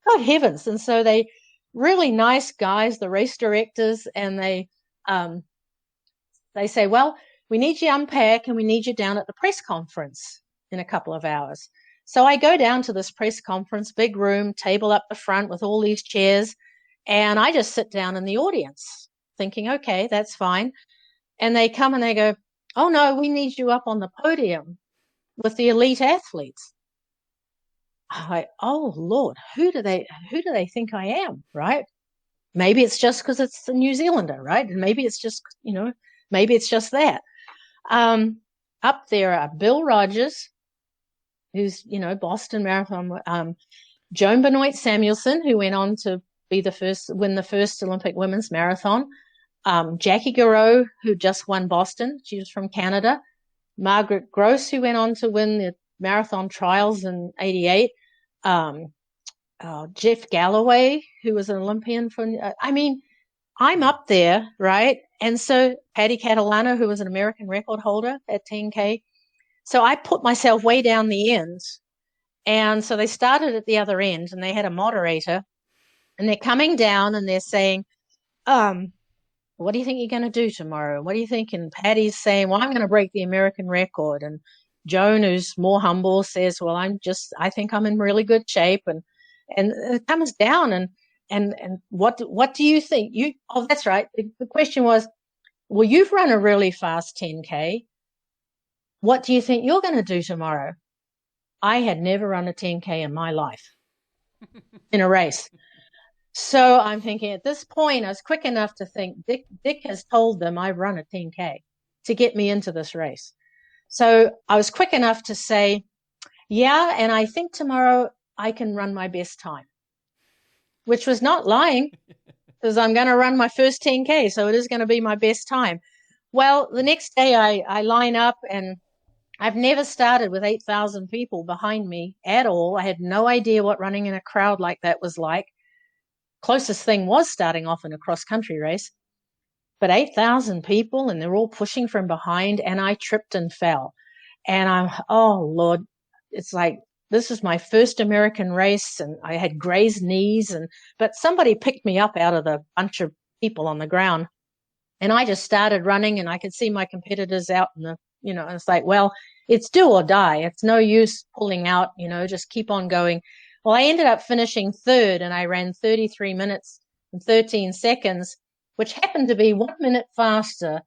God heavens. And so they really nice guys, the race directors, and they say, well, we need you to unpack, and we need you down at the press conference in a couple of hours. So I go down to this press conference, big room, table up the front with all these chairs, and I just sit down in the audience thinking, okay, that's fine. And they come and they go, oh no, we need you up on the podium with the elite athletes. I'm like, oh Lord, who do they think I am, right? Maybe it's just because it's a New Zealander, right? And maybe it's just, you know, maybe it's just that. Up there are Bill Rogers, who's, you know, Boston Marathon, Joan Benoit Samuelson, who went on to win the first Olympic women's marathon, Jackie Gareau, who just won Boston. She was from Canada. Margaret Gross, who went on to win the marathon trials in 88. Jeff Galloway, who was an Olympian I mean, I'm up there, right? And so Patty Catalano, who was an American record holder at 10K. So I put myself way down the end. And so they started at the other end, and they had a moderator, and they're coming down and they're saying, what do you think you're going to do tomorrow? What do you think? And Patty's saying, well, I'm going to break the American record. And Joan, who's more humble, says, well, I think I'm in really good shape. And it comes down and what do you think? Oh, that's right. The question was, well, you've run a really fast 10K. What do you think you're going to do tomorrow? I had never run a 10K in my life in a race. So I'm thinking at this point, I was quick enough to think Dick has told them I run a 10K to get me into this race. So I was quick enough to say, yeah, and I think tomorrow I can run my best time, which was not lying, because I'm going to run my first 10K. So it is going to be my best time. Well, the next day I line up, and I've never started with 8,000 people behind me at all. I had no idea what running in a crowd like that was like. Closest thing was starting off in a cross-country race. But 8,000 people, and they're all pushing from behind, and I tripped and fell. And oh, Lord, it's like, this was my first American race, and I had grazed knees, but somebody picked me up out of the bunch of people on the ground. And I just started running, and I could see my competitors out in the, you know, and it's like, well, it's do or die. It's no use pulling out, you know, just keep on going. Well, I ended up finishing third, and I ran 33 minutes and 13 seconds, which happened to be 1 minute faster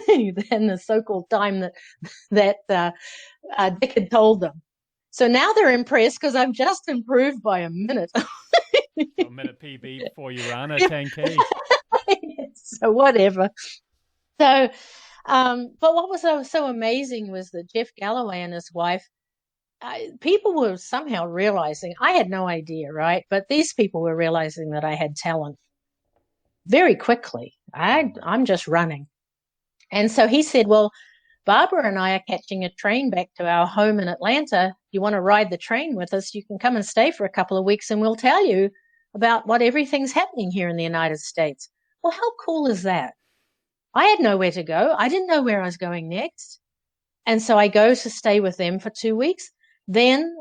than the so-called time that Dick had told them. So now they're impressed because I've just improved by a minute. So a minute PB before you ran a 10K. So whatever. So, but what was so amazing was that Jeff Galloway and his wife, people were somehow realizing, I had no idea, right? But these people were realizing that I had talent very quickly. I'm just running. And so he said, well, Barbara and I are catching a train back to our home in Atlanta. You want to ride the train with us? You can come and stay for a couple of weeks and we'll tell you about what everything's happening here in the United States. Well, how cool is that? I had nowhere to go. I didn't know where I was going next. And so I go to stay with them for 2 weeks. Then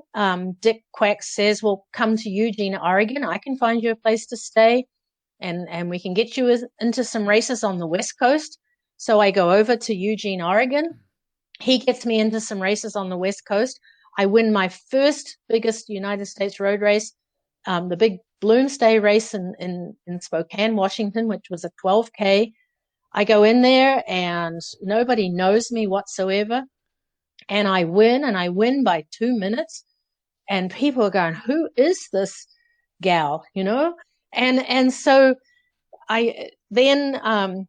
Dick Quack says, well, come to Eugene, Oregon. I can find you a place to stay and we can get you into some races on the West Coast. So I go over to Eugene, Oregon. He gets me into some races on the West Coast. I win my first biggest United States road race, the big Bloomsday race in Spokane, Washington, which was a 12K. I go in there and nobody knows me whatsoever. And I win by 2 minutes. And people are going, who is this gal, And so I then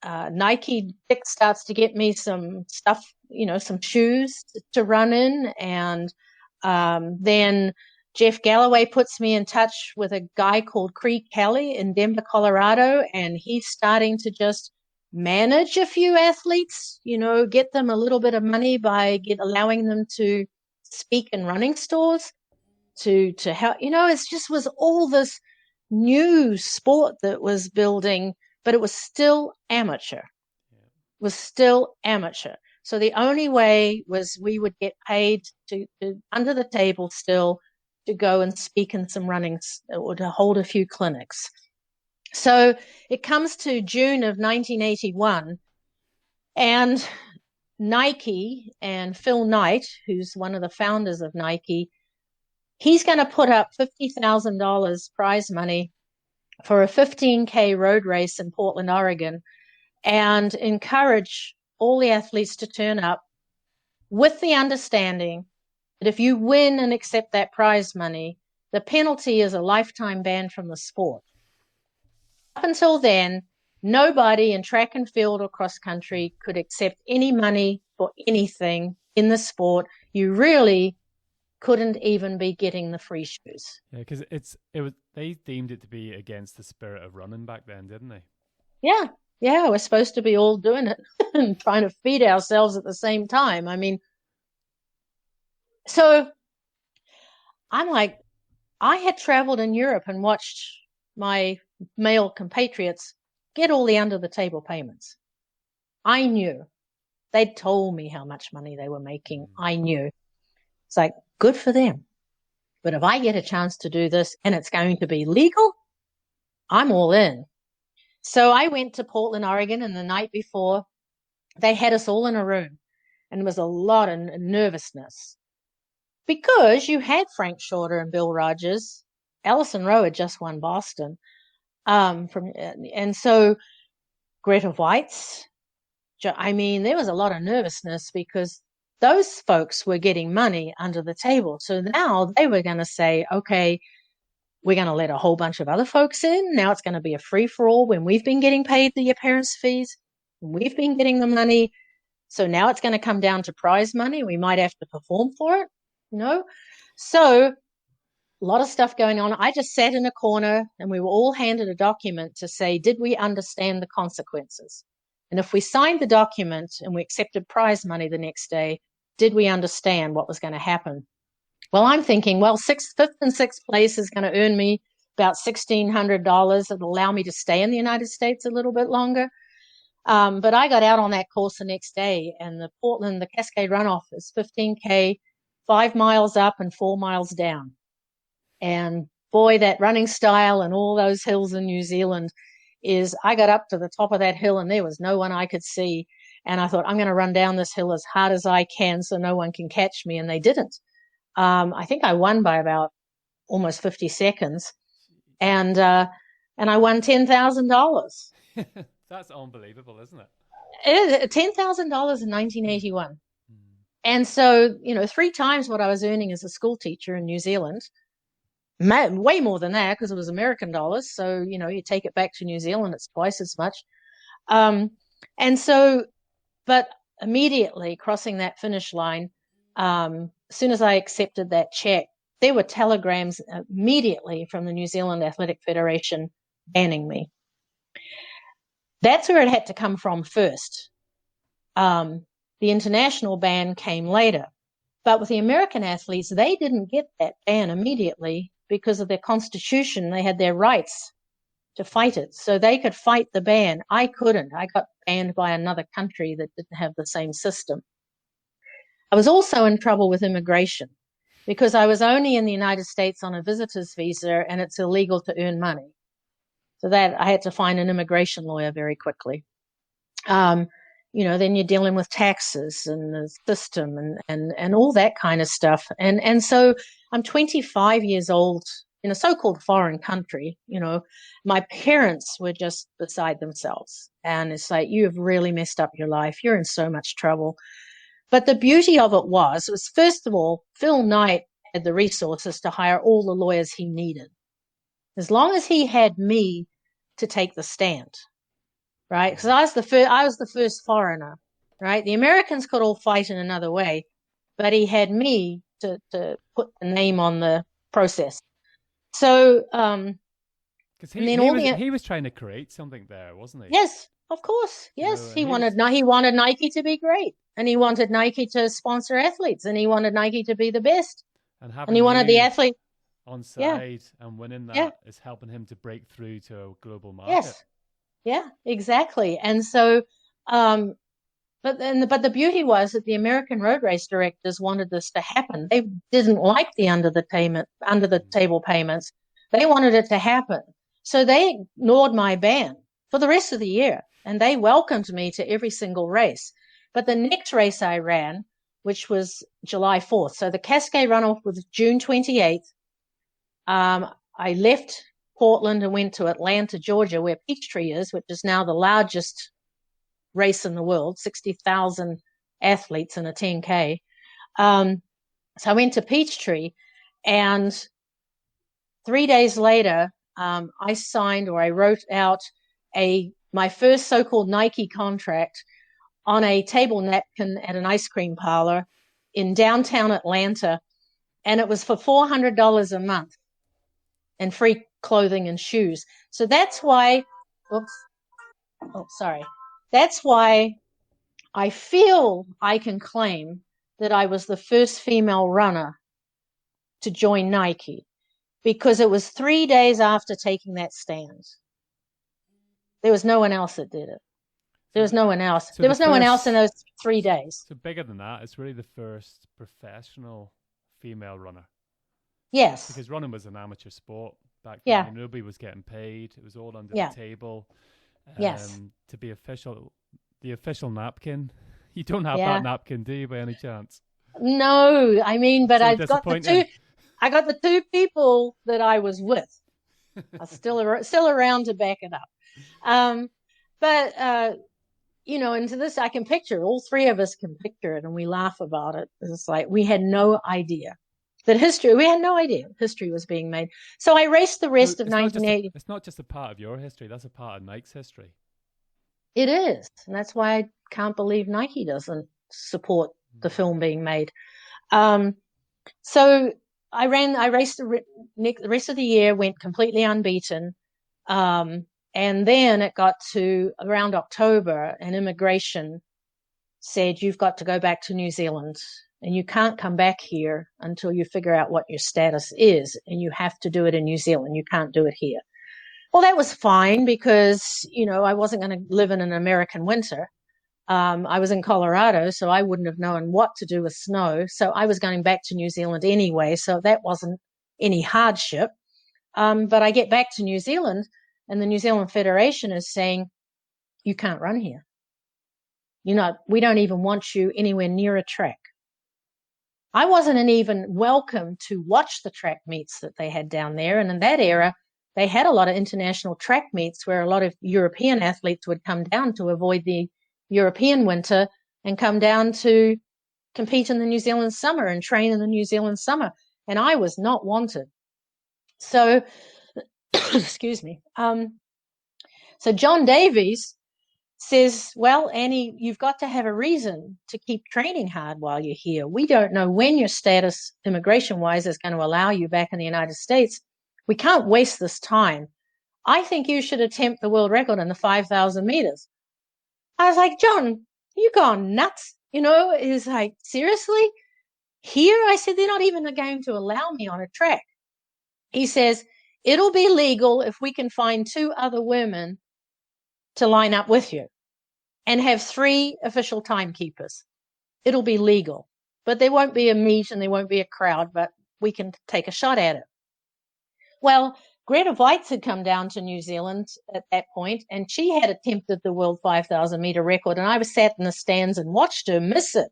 Nike Dick starts to get me some stuff, some shoes to run in. And then Jeff Galloway puts me in touch with a guy called Creed Kelly in Denver, Colorado. And he's starting to just manage a few athletes, get them a little bit of money by allowing them to speak in running stores to help, it just was all this new sport that was building, but it was still amateur. So the only way was we would get paid to under the table still to go and speak in some runnings or to hold a few clinics. So it comes to June of 1981, and Nike and Phil Knight, who's one of the founders of Nike, he's going to put up $50,000 prize money for a 15K road race in Portland, Oregon, and encourage all the athletes to turn up with the understanding that if you win and accept that prize money, the penalty is a lifetime ban from the sport. Up until then, nobody in track and field or cross country could accept any money for anything in the sport. You really couldn't even be getting the free shoes. Yeah, because they deemed it to be against the spirit of running back then, didn't they? Yeah, we're supposed to be all doing it and trying to feed ourselves at the same time. I mean, so I'm like, I had traveled in Europe and watched my male compatriots get all the under the table payments. I knew. They'd told me how much money they were making. I knew. It's like, good for them. But if I get a chance to do this and it's going to be legal, I'm all in. So I went to Portland, Oregon, and the night before, they had us all in a room. And there was a lot of nervousness because you had Frank Shorter and Bill Rogers. Allison Rowe had just won Boston. And so Greta White's, there was a lot of nervousness because those folks were getting money under the table. So now they were going to say, okay, we're going to let a whole bunch of other folks in. Now it's going to be a free-for-all when we've been getting paid the parents' fees. We've been getting the money. So now it's going to come down to prize money. We might have to perform for it, So a lot of stuff going on. I just sat in a corner and we were all handed a document to say, did we understand the consequences? And if we signed the document and we accepted prize money the next day, did we understand what was going to happen? Well, I'm thinking, fifth and sixth place is going to earn me about $1,600. It'll allow me to stay in the United States a little bit longer. But I got out on that course the next day, and the Cascade Runoff is 15K, 5 miles up and 4 miles down. And boy, that running style and all those hills in New Zealand I got up to the top of that hill and there was no one I could see. And I thought, I'm going to run down this hill as hard as I can so no one can catch me. And they didn't. I think I won by about almost 50 seconds. And I won $10,000. That's unbelievable, isn't it? $10,000 in 1981. And so, 3 times what I was earning as a school teacher in New Zealand. way more than that because it was American dollars. So, you take it back to New Zealand, it's twice as much. And so, but immediately crossing that finish line, as soon as I accepted that check, there were telegrams immediately from the New Zealand Athletic Federation banning me. That's where it had to come from first. The international ban came later. But with the American athletes, they didn't get that ban immediately because of their constitution. They had their rights to fight it. So they could fight the ban. I couldn't. I got banned by another country that didn't have the same system. I was also in trouble with immigration because I was only in the United States on a visitor's visa and it's illegal to earn money. So that I had to find an immigration lawyer very quickly. Then you're dealing with taxes and the system and all that kind of stuff. And so I'm 25 years old in a so-called foreign country. My parents were just beside themselves. And it's like, you have really messed up your life. You're in so much trouble. But the beauty of it was, first of all, Phil Knight had the resources to hire all the lawyers he needed. As long as he had me to take the stand, right? Because I was the first foreigner, right? The Americans could all fight in another way, but he had me to put the name on the process. So, because he was trying to create something there, wasn't he? Yes, of course. Yes, he wanted Nike to be great, and he wanted Nike to sponsor athletes, and he wanted Nike to be the best, and he wanted the athlete on side and winning that is helping him to break through to a global market. Yes. Yeah, exactly. And so, but the beauty was that the American road race directors wanted this to happen. They didn't like the under the table payments. They wanted it to happen. So they ignored my ban for the rest of the year, and they welcomed me to every single race. But the next race I ran, which was July 4th, so the Cascade runoff was June 28th. I left Portland and went to Atlanta, Georgia, where Peachtree is, which is now the largest race in the world, 60,000 athletes in a 10K. So I went to Peachtree, and 3 days later, I wrote out my first so-called Nike contract on a table napkin at an ice cream parlor in downtown Atlanta, and it was for $400 a month and free clothing and shoes. So that's why, that's why I feel I can claim that I was the first female runner to join Nike, because it was 3 days after taking that stand. There was no one else that did it. There was no one else. There was no one else in those 3 days. So bigger than that, it's really the first professional female runner. Yes. Because running was an amateur sport back then. Yeah. Nobody was getting paid. It was all under the table. Yes. To be the official napkin. You don't have that napkin, do you, by any chance? No, I mean, but I got the two people that I was with are still around to back it up. And to this, I can picture, all three of us can picture it, and we laugh about it. It's like we had no idea history was being made. So I raced the rest of 1980. It's not just a part of your history, that's a part of Nike's history. It is. And that's why I can't believe Nike doesn't support the film being made. So I raced the rest of the year, went completely unbeaten. And then it got to around October, and immigration said, you've got to go back to New Zealand, and you can't come back here until you figure out what your status is, and you have to do it in New Zealand. You can't do it here. Well, that was fine because, I wasn't going to live in an American winter. I was in Colorado, so I wouldn't have known what to do with snow. So I was going back to New Zealand anyway, so that wasn't any hardship. But I get back to New Zealand, and the New Zealand Federation is saying, you can't run here. We don't even want you anywhere near a track. I wasn't even welcome to watch the track meets that they had down there. And in that era, they had a lot of international track meets where a lot of European athletes would come down to avoid the European winter and come down to compete in the New Zealand summer and train in the New Zealand summer. And I was not wanted. So, excuse me. So John Davies says, well, Annie, you've got to have a reason to keep training hard while you're here. We don't know when your status, immigration-wise, is going to allow you back in the United States. We can't waste this time. I think you should attempt the world record in the 5,000 meters. I was like, John, you gone nuts? He's like, seriously? Here? I said, they're not even going to allow me on a track. He says, it'll be legal if we can find 2 other women to line up with you and have 3 official timekeepers. It'll be legal, but there won't be a meet and there won't be a crowd, but we can take a shot at it. Well, Greta Weitz had come down to New Zealand at that point, and she had attempted the world 5,000 meter record, and I was sat in the stands and watched her miss it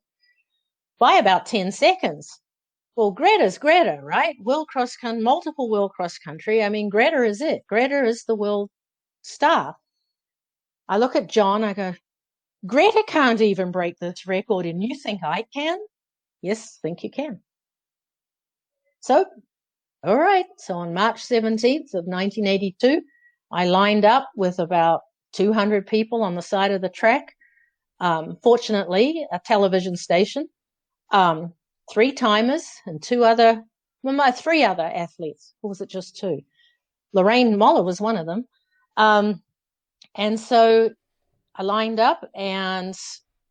by about 10 seconds. Well, Greta's Greta, right? Multiple world cross country. I mean, Greta is it. Greta is the world star. I look at John, I go, Greta can't even break this record, and you think I can? Yes, think you can. So, all right. So on March 17th of 1982, I lined up with about 200 people on the side of the track. Fortunately, a television station, 3 timers and 3 other athletes. Or was it just 2? Lorraine Moller was one of them. And so I lined up, and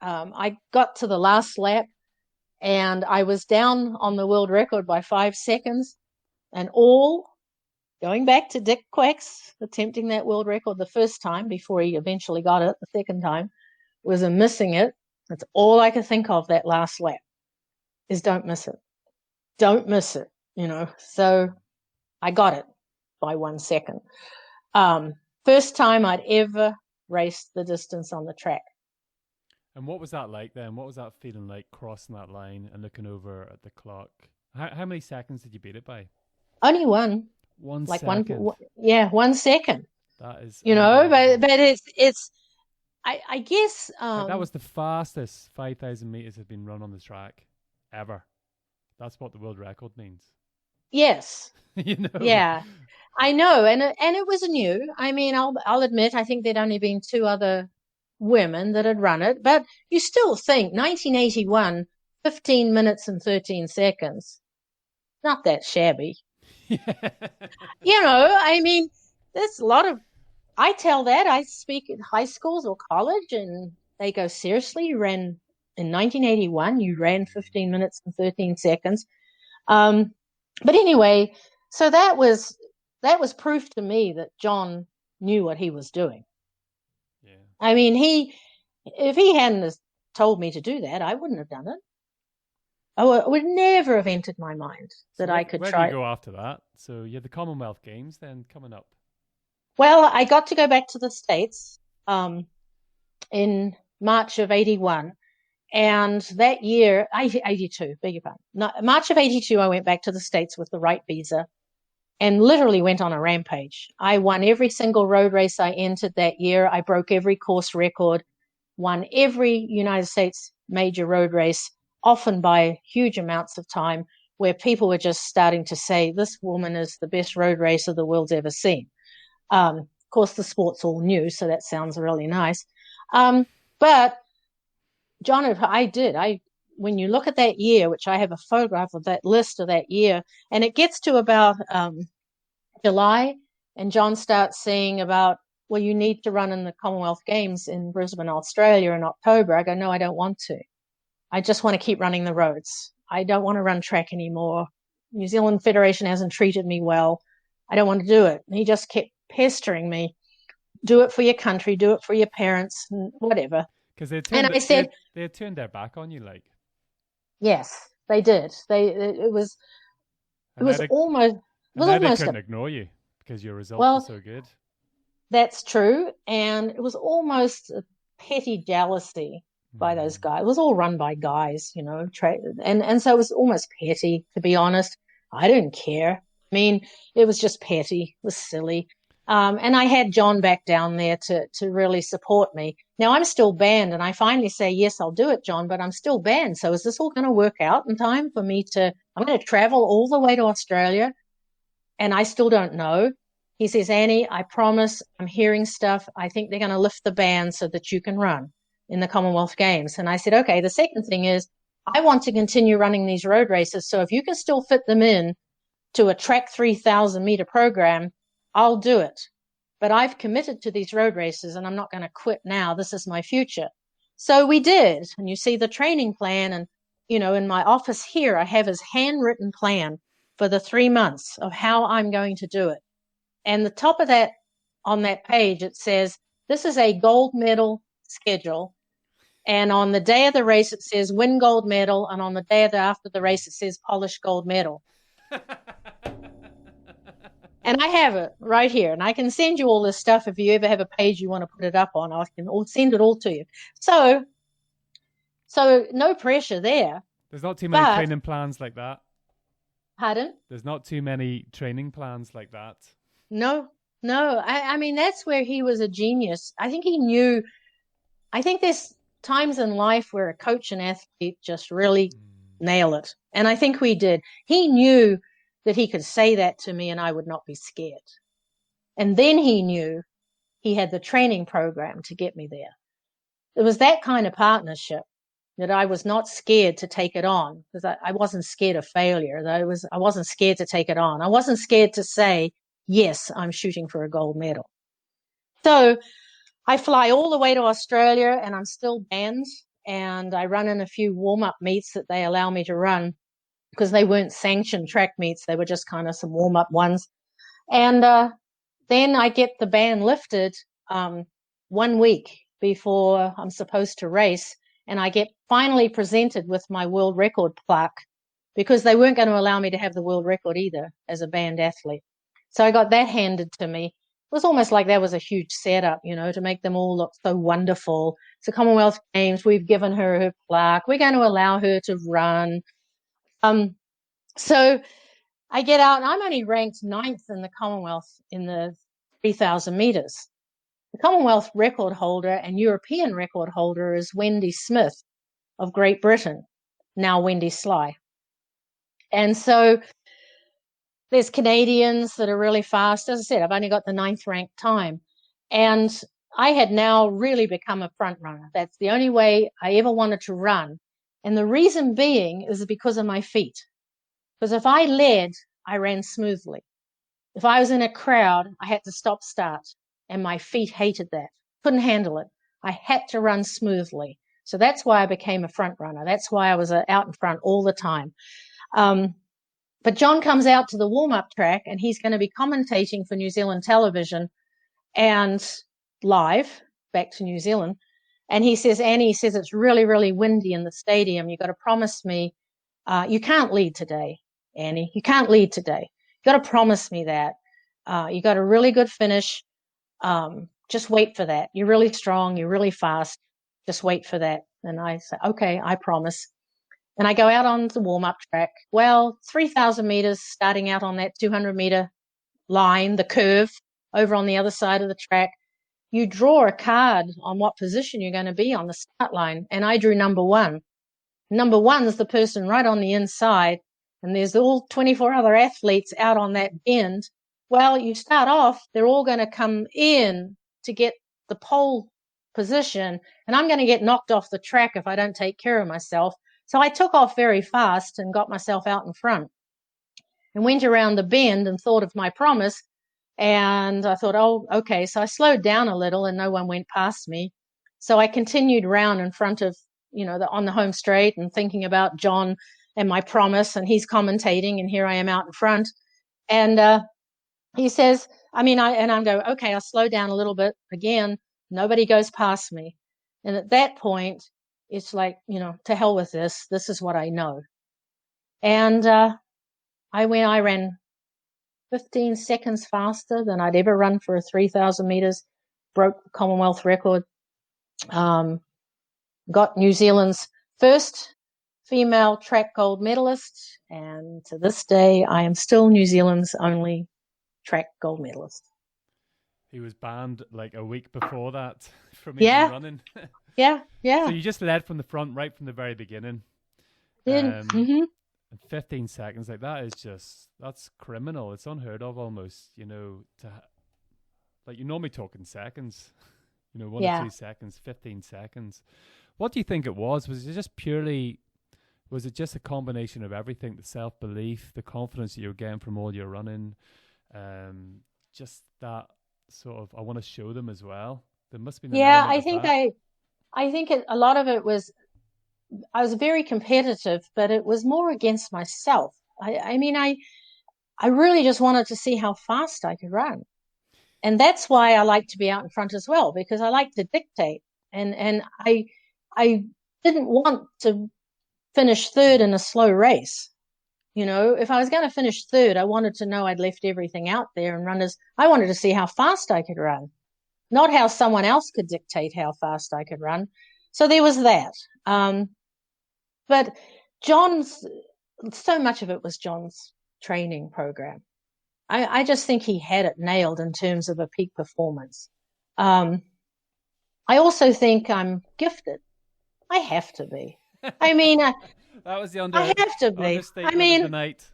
I got to the last lap, and I was down on the world record by 5 seconds, and all going back to Dick Quacks attempting that world record the first time before he eventually got it the second time, was a missing it. That's all I could think of that last lap, is don't miss it. Don't miss it, So I got it by 1 second. First time I'd ever raced the distance on the track. And what was that like then? What was that feeling like, crossing that line and looking over at the clock? How many seconds did you beat it by? Only one. 1 second. 1 second. That is, but it's. I guess that was the fastest 5,000 meters have been run on the track ever. That's what the world record means. Yes. Yeah, I know, and it was new. I mean, I'll admit, I think there'd only been 2 other women that had run it, but you still think 1981, 15 minutes and 13 seconds, not that shabby. I mean, there's a lot of. I tell that I speak at high schools or college, and they go, seriously, you ran in 1981, you ran 15 minutes and 13 seconds. But anyway, so that was proof to me that John knew what he was doing. Yeah. I mean, if he hadn't told me to do that, I wouldn't have done it. It would never have entered my mind that I could try. Where do you go after that? So you had the Commonwealth Games then coming up. Well, I got to go back to the States in March of 81. And that year, 82, beg your pardon. No, March of 82, I went back to the States with the right visa and literally went on a rampage. I won every single road race I entered that year. I broke every course record, won every United States major road race, often by huge amounts of time, where people were just starting to say, this woman is the best road racer the world's ever seen. Of course, the sport's all new, so that sounds really nice. But John, when you look at that year, which I have a photograph of that list of that year, and it gets to about July, and John starts saying about, well, you need to run in the Commonwealth Games in Brisbane, Australia in October. I go, no, I don't want to. I just want to keep running the roads. I don't want to run track anymore. New Zealand Federation hasn't treated me well. I don't want to do it. And he just kept pestering me. Do it for your country. Do it for your parents. Whatever. Because they had turned their back on you, like. Yes, they did. It was almost. They couldn't ignore you because your result was so good. That's true, and it was almost a petty jealousy by those guys. It was all run by guys, and so it was almost petty, to be honest. I didn't care. I mean, it was just petty. It was silly. And I had John back down there to really support me. Now I'm still banned, and I finally say, yes, I'll do it, John, but I'm still banned. So is this all going to work out in time for me I'm going to travel all the way to Australia and I still don't know. He says, Annie, I promise, I'm hearing stuff. I think they're going to lift the ban so that you can run in the Commonwealth Games. And I said, okay, the second thing is I want to continue running these road races. So if you can still fit them in to a track 3,000 meter program, I'll do it. But I've committed to these road races and I'm not going to quit now. This is my future. So we did. And you see the training plan. And, in my office here, I have his handwritten plan for the 3 months of how I'm going to do it. And the top of that, on that page, it says, this is a gold medal schedule. And on the day of the race, it says win gold medal. And on the day after the race, it says polish gold medal. And I have it right here. And I can send you all this stuff if you ever have a page you want to put it up on. I can send it all to you. So no pressure there. There's not too many training plans like that. Pardon? There's not too many training plans like that. No. I mean, that's where he was a genius. I think he knew. I think there's times in life where a coach and athlete just really nail it. And I think we did. He knew that he could say that to me and I would not be scared. And then he knew he had the training program to get me there. It was that kind of partnership that I was not scared to take it on, because I wasn't scared of failure. I wasn't scared to take it on. I wasn't scared to say, yes, I'm shooting for a gold medal. So I fly all the way to Australia and I'm still banned, and I run in a few warm-up meets that they allow me to run because they weren't sanctioned track meets. They were just kind of some warm-up ones. And then I get the ban lifted 1 week before I'm supposed to race, and I get finally presented with my world record plaque, because they weren't going to allow me to have the world record either as a banned athlete. So I got that handed to me. It was almost like that was a huge setup, to make them all look so wonderful. It's the Commonwealth Games. We've given her plaque. We're going to allow her to run. So I get out, and I'm only ranked 9th in the Commonwealth in the 3,000 meters. The Commonwealth record holder and European record holder is Wendy Smith of Great Britain, now Wendy Sly. And so there's Canadians that are really fast. As I said, I've only got the 9th ranked time. And I had now really become a front runner. That's the only way I ever wanted to run. And the reason being is because of my feet. Because if I led, I ran smoothly. If I was in a crowd, I had to stop start. And my feet hated that. Couldn't handle it. I had to run smoothly. So that's why I became a front runner. That's why I was out in front all the time. But John comes out to the warm-up track and he's going to be commentating for New Zealand television and live back to New Zealand. And he says, Annie, he says, it's really, really windy in the stadium. You've got to promise me, you can't lead today, Annie. You can't lead today. You've got to promise me that. You got a really good finish. Just wait for that. You're really strong. You're really fast. Just wait for that. And I say, okay, I promise. And I go out on the warm-up track. Well, 3,000 meters, starting out on that 200-meter line, the curve over on the other side of the track. You draw a card on what position you're going to be on the start line. And I drew number 1. Number 1 is the person right on the inside. And there's all 24 other athletes out on that bend. Well, you start off, they're all going to come in to get the pole position. And I'm going to get knocked off the track if I don't take care of myself. So I took off very fast and got myself out in front and went around the bend and thought of my promise. And I thought, oh, okay. So I slowed down a little and no one went past me. So I continued around in front of, on the home straight and thinking about John and my promise, and he's commentating and here I am out in front. And he says, I'm go, okay, I'll slow down a little bit again. Nobody goes past me. And at that point, it's like, to hell with this. This is what I know. And I ran 15 seconds faster than I'd ever run for a 3,000 meters, broke the Commonwealth record, got New Zealand's first female track gold medalist. And to this day, I am still New Zealand's only track gold medalist. He was banned like a week before that from even running. Yeah. So you just led from the front right from the very beginning. Mm-hmm. And 15 seconds, like that is that's criminal. It's unheard of almost, like you're normally talking seconds, 1 or 2 Yeah. seconds, 15 seconds. What do you think it was? Was it just a combination of everything, the self belief, the confidence that you're getting from all your running, just that sort of, I want to show them as well. There must have been an Yeah, element of that. I think a lot of it was I was very competitive, but it was more against myself. I mean, I really just wanted to see how fast I could run. And that's why I like to be out in front as well, because I like to dictate. And I didn't want to finish third in a slow race. If I was going to finish third, I wanted to know I'd left everything out there and I wanted to see how fast I could run, not how someone else could dictate how fast I could run. So there was that. But John's, so much of it was John's training program. I just think he had it nailed in terms of a peak performance. I also think I'm gifted. I have to be. I mean, That was the I have to be. understatement of the night.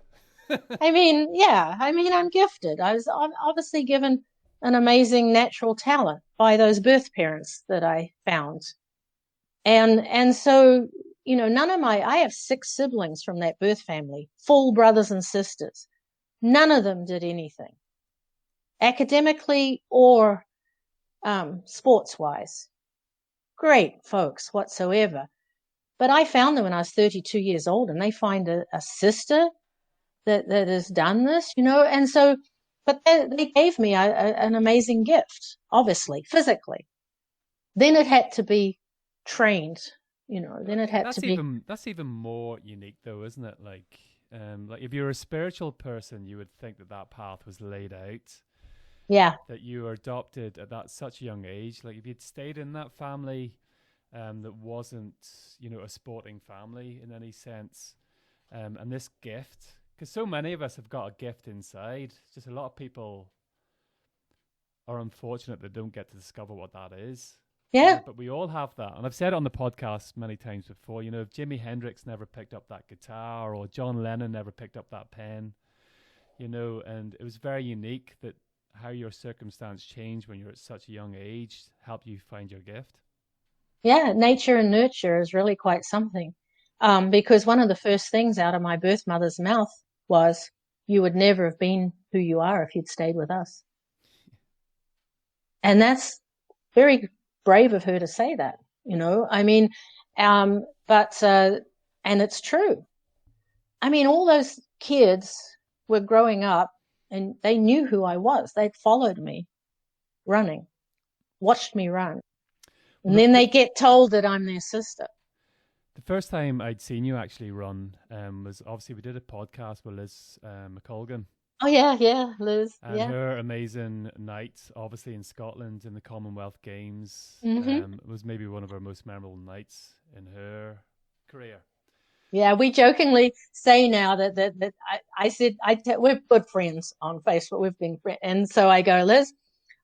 Yeah. I mean, I'm gifted. I was obviously given an amazing natural talent by those birth parents that I found. And so, I have 6 siblings from that birth family, full brothers and sisters. None of them did anything academically or sports wise. Great folks whatsoever. But I found them when I was 32 years old, and they find a sister that has done this, and so, but they gave me an amazing gift, obviously, physically. Then it had to be trained, then it had to be. That's even more unique though, isn't it? Like if you're a spiritual person, you would think that that path was laid out, Yeah. that you were adopted at that such a young age. Like if you'd stayed in that family, that wasn't, a sporting family in any sense, and this gift, because so many of us have got a gift inside. Just a lot of people are unfortunate that don't get to discover what that is. Yeah. But we all have that. And I've said it on the podcast many times before, if Jimi Hendrix never picked up that guitar or John Lennon never picked up that pen, and it was very unique that how your circumstance changed when you're at such a young age helped you find your gift. Yeah. Nature and nurture is really quite something. Because one of the first things out of my birth mother's mouth was, you would never have been who you are if you'd stayed with us. And that's very brave of her to say that, I mean, and it's true. I mean, all those kids were growing up and they knew who I was. They'd followed me running, watched me run. And then they get told that I'm their sister. The first time I'd seen you actually run was obviously we did a podcast with Liz McColgan. Oh, yeah, Liz. And yeah. her amazing night, obviously in Scotland in the Commonwealth Games, was maybe one of her most memorable nights in her career. Yeah, we jokingly say now that I said we're good friends on Facebook. We've been friends, and so I go, Liz.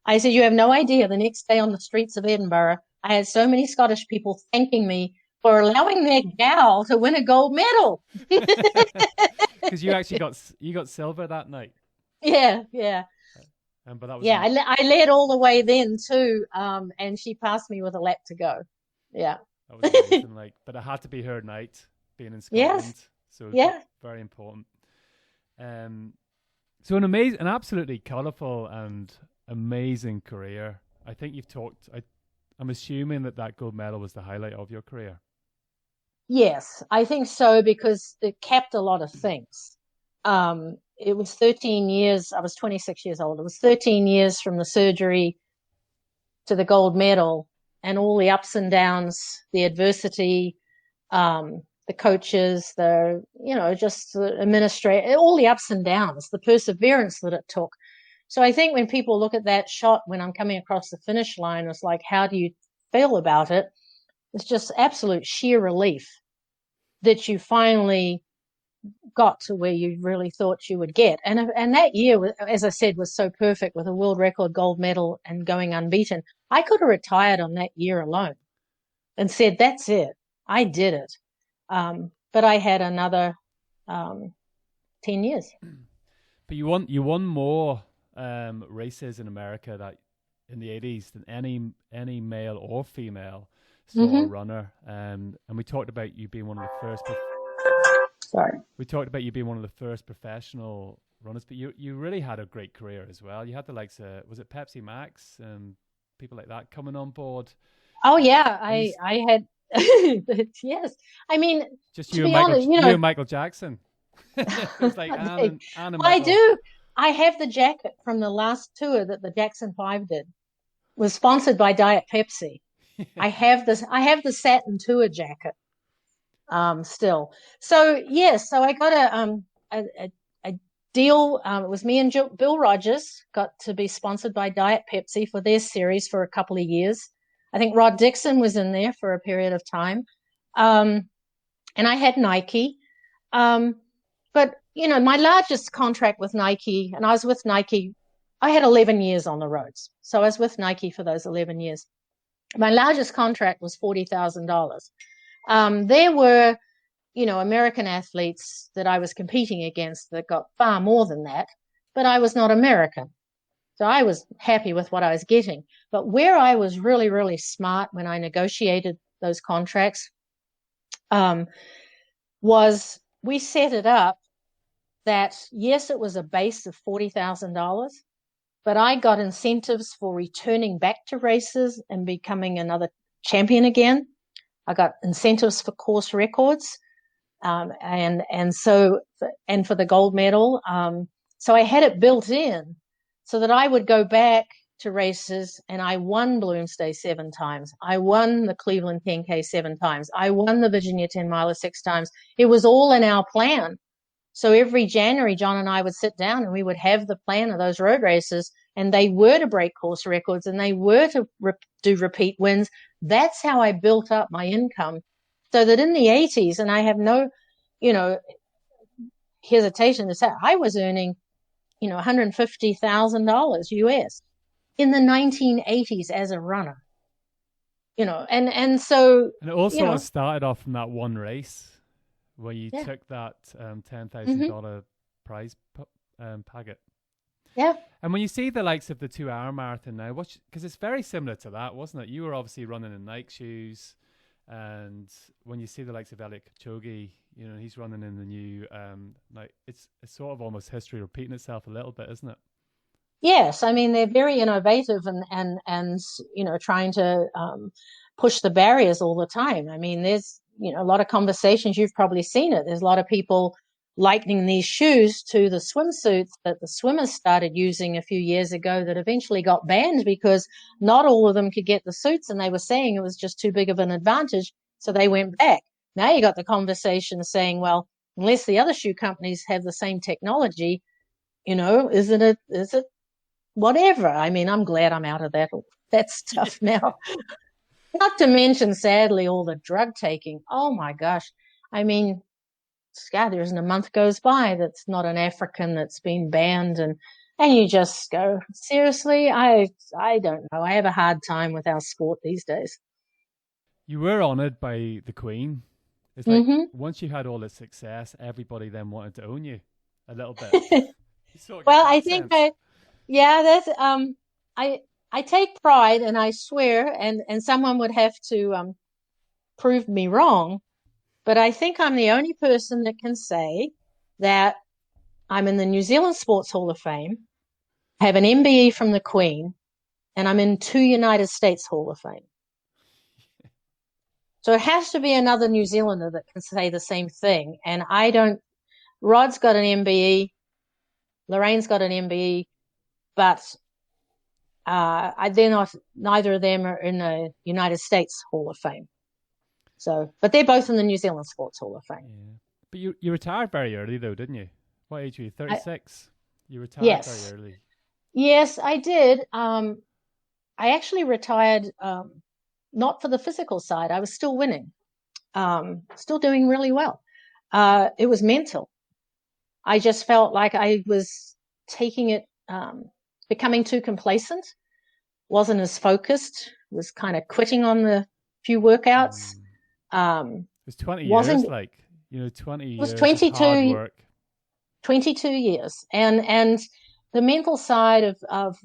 I said, you have no idea. The next day on the streets of Edinburgh, I had so many Scottish people thanking me for allowing their gal to win a gold medal. Because you actually got silver that night. Yeah. But that was I led all the way then too, and she passed me with a lap to go. Yeah. That was amazing. But it had to be her night, being in Scotland. Yes. So yeah, very important. So an absolutely colourful and amazing career. I think you've talked. I'm assuming that gold medal was the highlight of your career. Yes, I think so, because it capped a lot of things. It was 13 years. I was 26 years old. It was 13 years from the surgery to the gold medal, and all the ups and downs, the adversity, the coaches, just the administrator, all the ups and downs, the perseverance that it took. So I think when people look at that shot when I'm coming across the finish line, it's like, how do you feel about it? It's just absolute sheer relief that you finally got to where you really thought you would get. And that year, as I said, was so perfect, with a world record gold medal and going unbeaten. I could have retired on that year alone and said, that's it. I did it. But I had another um, 10 years. But you won more races in America that in the 80s than any male or female sort Mm-hmm. of runner. And we talked about you being one of the first. Sorry. We talked about you being one of the first professional runners, but you really had a great career as well. You had the likes of, was it Pepsi Max and people like that coming on board? Oh yeah, And you I had yes. I mean, just to be honest, You and Michael Jackson. It was like well, Anne and I Michael. do. I have the jacket from the last tour that the Jackson 5 did. It was sponsored by Diet Pepsi. I have this. I have the satin tour jacket. Still. So yes. So I got a deal. It was me and Bill Rogers got to be sponsored by Diet Pepsi for their series for a couple of years. I think Rod Dixon was in there for a period of time. And I had Nike. But, you know, my largest contract with Nike, and I was with Nike, I had 11 years on the roads. So I was with Nike for those 11 years. My largest contract was $40,000. There were, you know, American athletes that I was competing against that got far more than that, but I was not American. So I was happy with what I was getting. But where I was really, really smart when I negotiated those contracts was we set it up that, yes, it was a base of $40,000, but I got incentives for returning back to races and becoming another champion again. I got incentives for course records, and so for the gold medal. So I had it built in so that I would go back to races, and I won Bloomsday 7 times. I won the Cleveland 10K 7 times. I won the Virginia 10 miler 6 times. It was all in our plan. So every January, John and I would sit down and we would have the plan of those road races, and they were to break course records and they were to do repeat wins. That's how I built up my income, so that in the 80s, and I have no, you know, hesitation to say, I was earning, you know, $150,000 US in the 1980s as a runner, you know, and so, And it all you sort of know, started off from that one race where you yeah, took that mm-hmm, $10,000 prize packet. yeah. And when you see the likes of the 2 hour marathon now, because it's very similar to that, wasn't it? You were obviously running in Nike shoes, and when you see the likes of Elliot Kipchoge, you know, he's running in the new, like it's sort of almost history repeating itself a little bit, isn't it? Yes, I mean they're very innovative and you know trying to push the barriers all the time. I mean, there's you know a lot of conversations. You've probably seen it. There's a lot of people likening these shoes to the swimsuits that the swimmers started using a few years ago that eventually got banned because not all of them could get the suits, and they were saying it was just too big of an advantage, so they went back. Now you got the conversation saying, well, unless the other shoe companies have the same technology, you know, is it whatever. I mean, I'm glad I'm out of that stuff now. Not to mention, sadly, all the drug taking. Oh my gosh. I mean, God, there isn't a month goes by that's not an African that's been banned, and you just go, seriously, I don't know. I have a hard time with our sport these days. You were honoured by the Queen. It's like Mm-hmm. once you had all this success, everybody then wanted to own you a little bit. You sort of get Well, I that think sense. yeah, that's I I take pride, and I swear, and someone would have to prove me wrong. But I think I'm the only person that can say that I'm in the New Zealand Sports Hall of Fame, have an MBE from the Queen, and I'm in 2 United States Hall of Fame. So it has to be another New Zealander that can say the same thing. And I don't, Rod's got an MBE, Lorraine's got an MBE, but they're not, neither of them are in the United States Hall of Fame. So, but they're both in the New Zealand Sports Hall of Fame. Yeah. But you retired very early though, didn't you? What age were you? 36. You retired Yes. very early. Yes, I did. I actually retired not for the physical side. I was still winning, still doing really well. It was mental. I just felt like I was taking it, becoming too complacent, wasn't as focused, was kind of quitting on the few workouts. It was 20 years, Wasn't like. 20 It was years of hard 22, work. 22 years. And the mental side of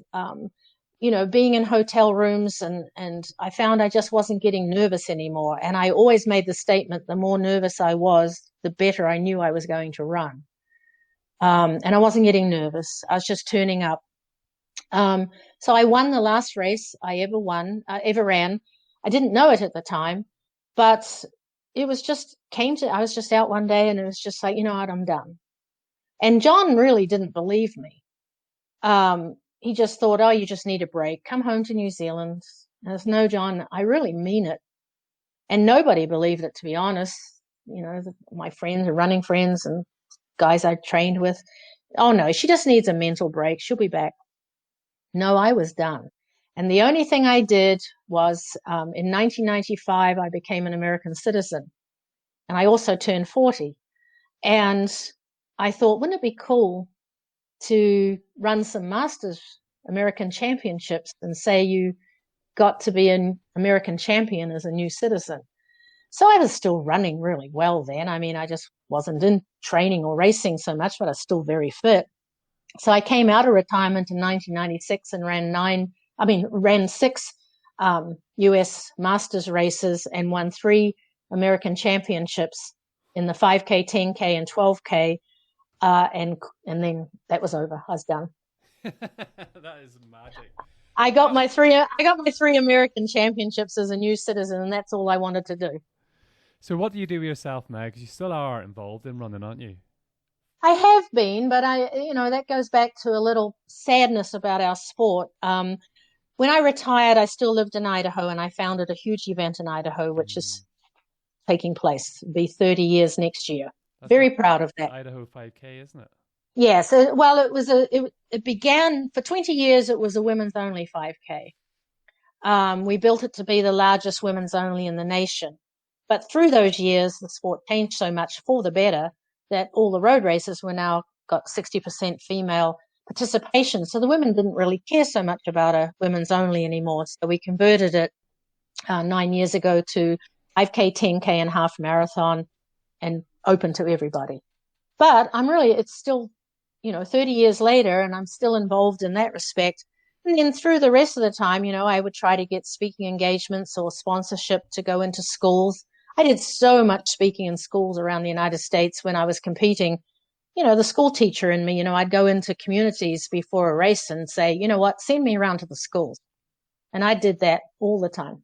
being in hotel rooms, and I found I just wasn't getting nervous anymore. And I always made the statement, the more nervous I was, the better I knew I was going to run. And I wasn't getting nervous. I was just turning up. So I won the last race I ever ran. I didn't know it at the time, but it was just I was just out one day and it was just like, you know what, I'm done. And John really didn't believe me. He just thought, oh, you just need a break. Come home to New Zealand. And I said, no, John, I really mean it. And nobody believed it, to be honest. My friends, running friends and guys I trained with. Oh, no, she just needs a mental break. She'll be back. No, I was done. And the only thing I did was in 1995, I became an American citizen. And I also turned 40. And I thought, wouldn't it be cool to run some Masters American Championships and say you got to be an American champion as a new citizen? So I was still running really well then. I mean, I just wasn't in training or racing so much, but I was still very fit. So I came out of retirement in 1996 and ran six US Masters races and won 3 American championships in the 5K, 10K, and 12K. And then that was over. I was done. That is magic. I got my three American championships as a new citizen, and that's all I wanted to do. So what do you do with yourself now? Because you still are involved in running, aren't you? I have been, but that goes back to a little sadness about our sport. When I retired, I still lived in Idaho, and I founded a huge event in Idaho, which is taking place. It'll be 30 years next year. That's Very proud of that. Idaho 5K, isn't it? Yeah. So, well, it began for 20 years. It was a women's only 5K. We built it to be the largest women's only in the nation. But through those years, the sport changed so much for the better that all the road races were now got 60% female participation. So the women didn't really care so much about a women's only anymore. So we converted it 9 years ago to 5K, 10K, and half marathon, and open to everybody. But it's still, 30 years later, and I'm still involved in that respect. And then through the rest of the time, I would try to get speaking engagements or sponsorship to go into schools. I did so much speaking in schools around the United States when I was competing. The school teacher in me, I'd go into communities before a race and say, you know what, send me around to the schools. And I did that all the time.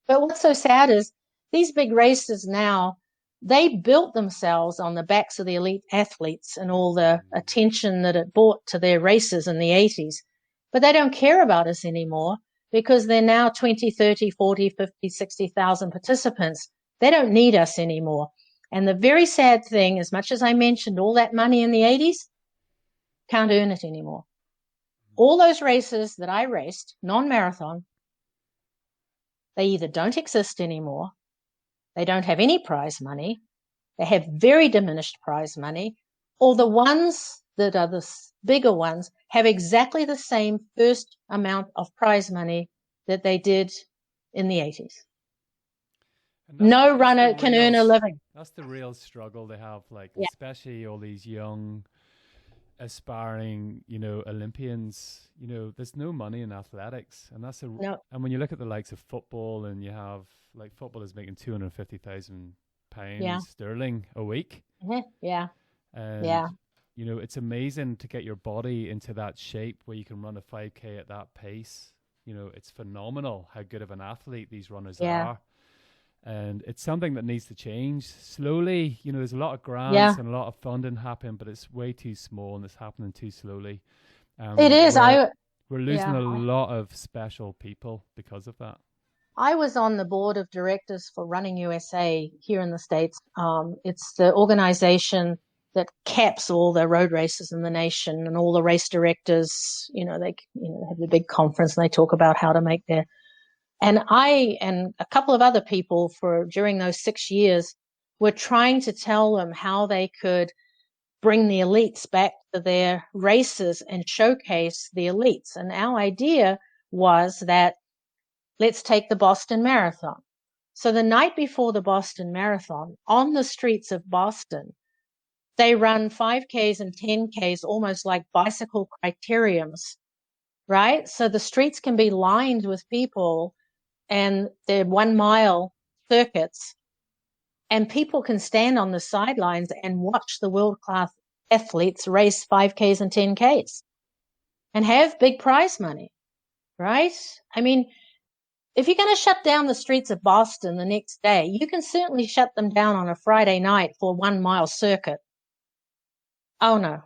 But what's so sad is these big races now, they built themselves on the backs of the elite athletes and all the attention that it brought to their races in the 80s. But they don't care about us anymore because they're now 20, 30, 40, 50, 60,000 participants. They don't need us anymore. And the very sad thing, as much as I mentioned all that money in the 80s, can't earn it anymore. All those races that I raced, non-marathon, they either don't exist anymore, they don't have any prize money, they have very diminished prize money, or the ones that are the bigger ones have exactly the same first amount of prize money that they did in the 80s. No runner can earn a living. That's the real struggle they have, Yeah. especially all these young, aspiring, Olympians. There's no money in athletics, and No. And when you look at the likes of football, and you have football is making £250,000 sterling a week. Yeah. And, yeah. It's amazing to get your body into that shape where you can run a 5K at that pace. It's phenomenal how good of an athlete these runners are. And it's something that needs to change slowly. There's a lot of grants and a lot of funding happening, but it's way too small and it's happening too slowly. It is. We're losing a lot of special people because of that. I was on the board of directors for Running USA here in the States. It's the organization that caps all the road races in the nation, and all the race directors, they have the big conference and they talk about how to make their. And I and a couple of other people during those 6 years were trying to tell them how they could bring the elites back to their races and showcase the elites. And our idea was that let's take the Boston Marathon. So the night before the Boston Marathon, on the streets of Boston, they run 5Ks and 10Ks almost like bicycle criteriums, right? So the streets can be lined with people and they're 1 mile circuits, and people can stand on the sidelines and watch the world-class athletes race 5Ks and 10Ks and have big prize money, right? I mean, if you're going to shut down the streets of Boston the next day, you can certainly shut them down on a Friday night for a 1 mile circuit. Oh, no.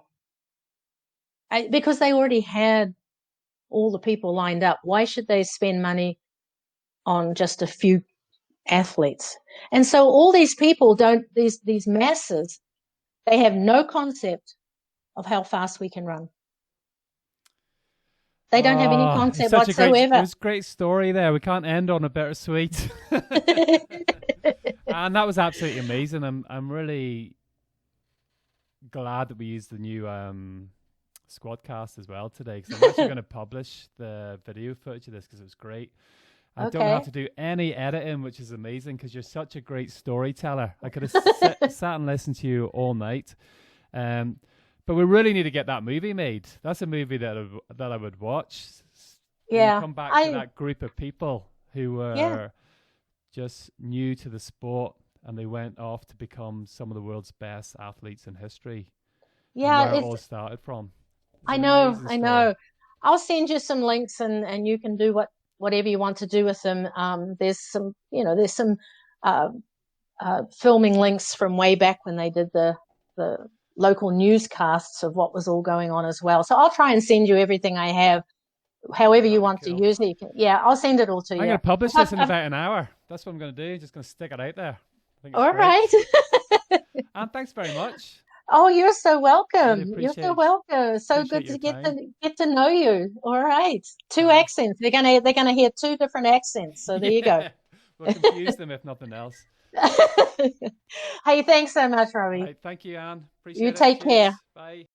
Because they already had all the people lined up. Why should they spend money on just a few athletes? And so all these people these masses, they have no concept of how fast we can run. They don't have any concept whatsoever. It was a great story there. We can't end on a bittersweet. And that was absolutely amazing. I'm really glad that we used the new Squadcast as well today, because I'm actually going to publish the video footage of this because it was great. I don't have to do any editing, which is amazing because you're such a great storyteller. I could have sat and listened to you all night. But we really need to get that movie made. That's a movie that I would watch. Yeah. Come back to that group of people who were just new to the sport, and they went off to become some of the world's best athletes in history. Yeah. Where it all started from. I know. I'll send you some links and you can do whatever you want to do with them. There's some filming links from way back when they did the local newscasts of what was all going on as well. So I'll try and send you everything I have, however you want to use it. I'll send it all to you. I'm going to publish this in about an hour. That's what I'm going to do. Just going to stick it out there. All right. And thanks very much. Oh, you're so welcome. Really You're so welcome. So good to get to know you. All right. Two accents. They're gonna hear two different accents. So there you go. We'll confuse them if nothing else. Hey, thanks so much, Robbie. Right, thank you, Anne. Appreciate it. You take care. Bye.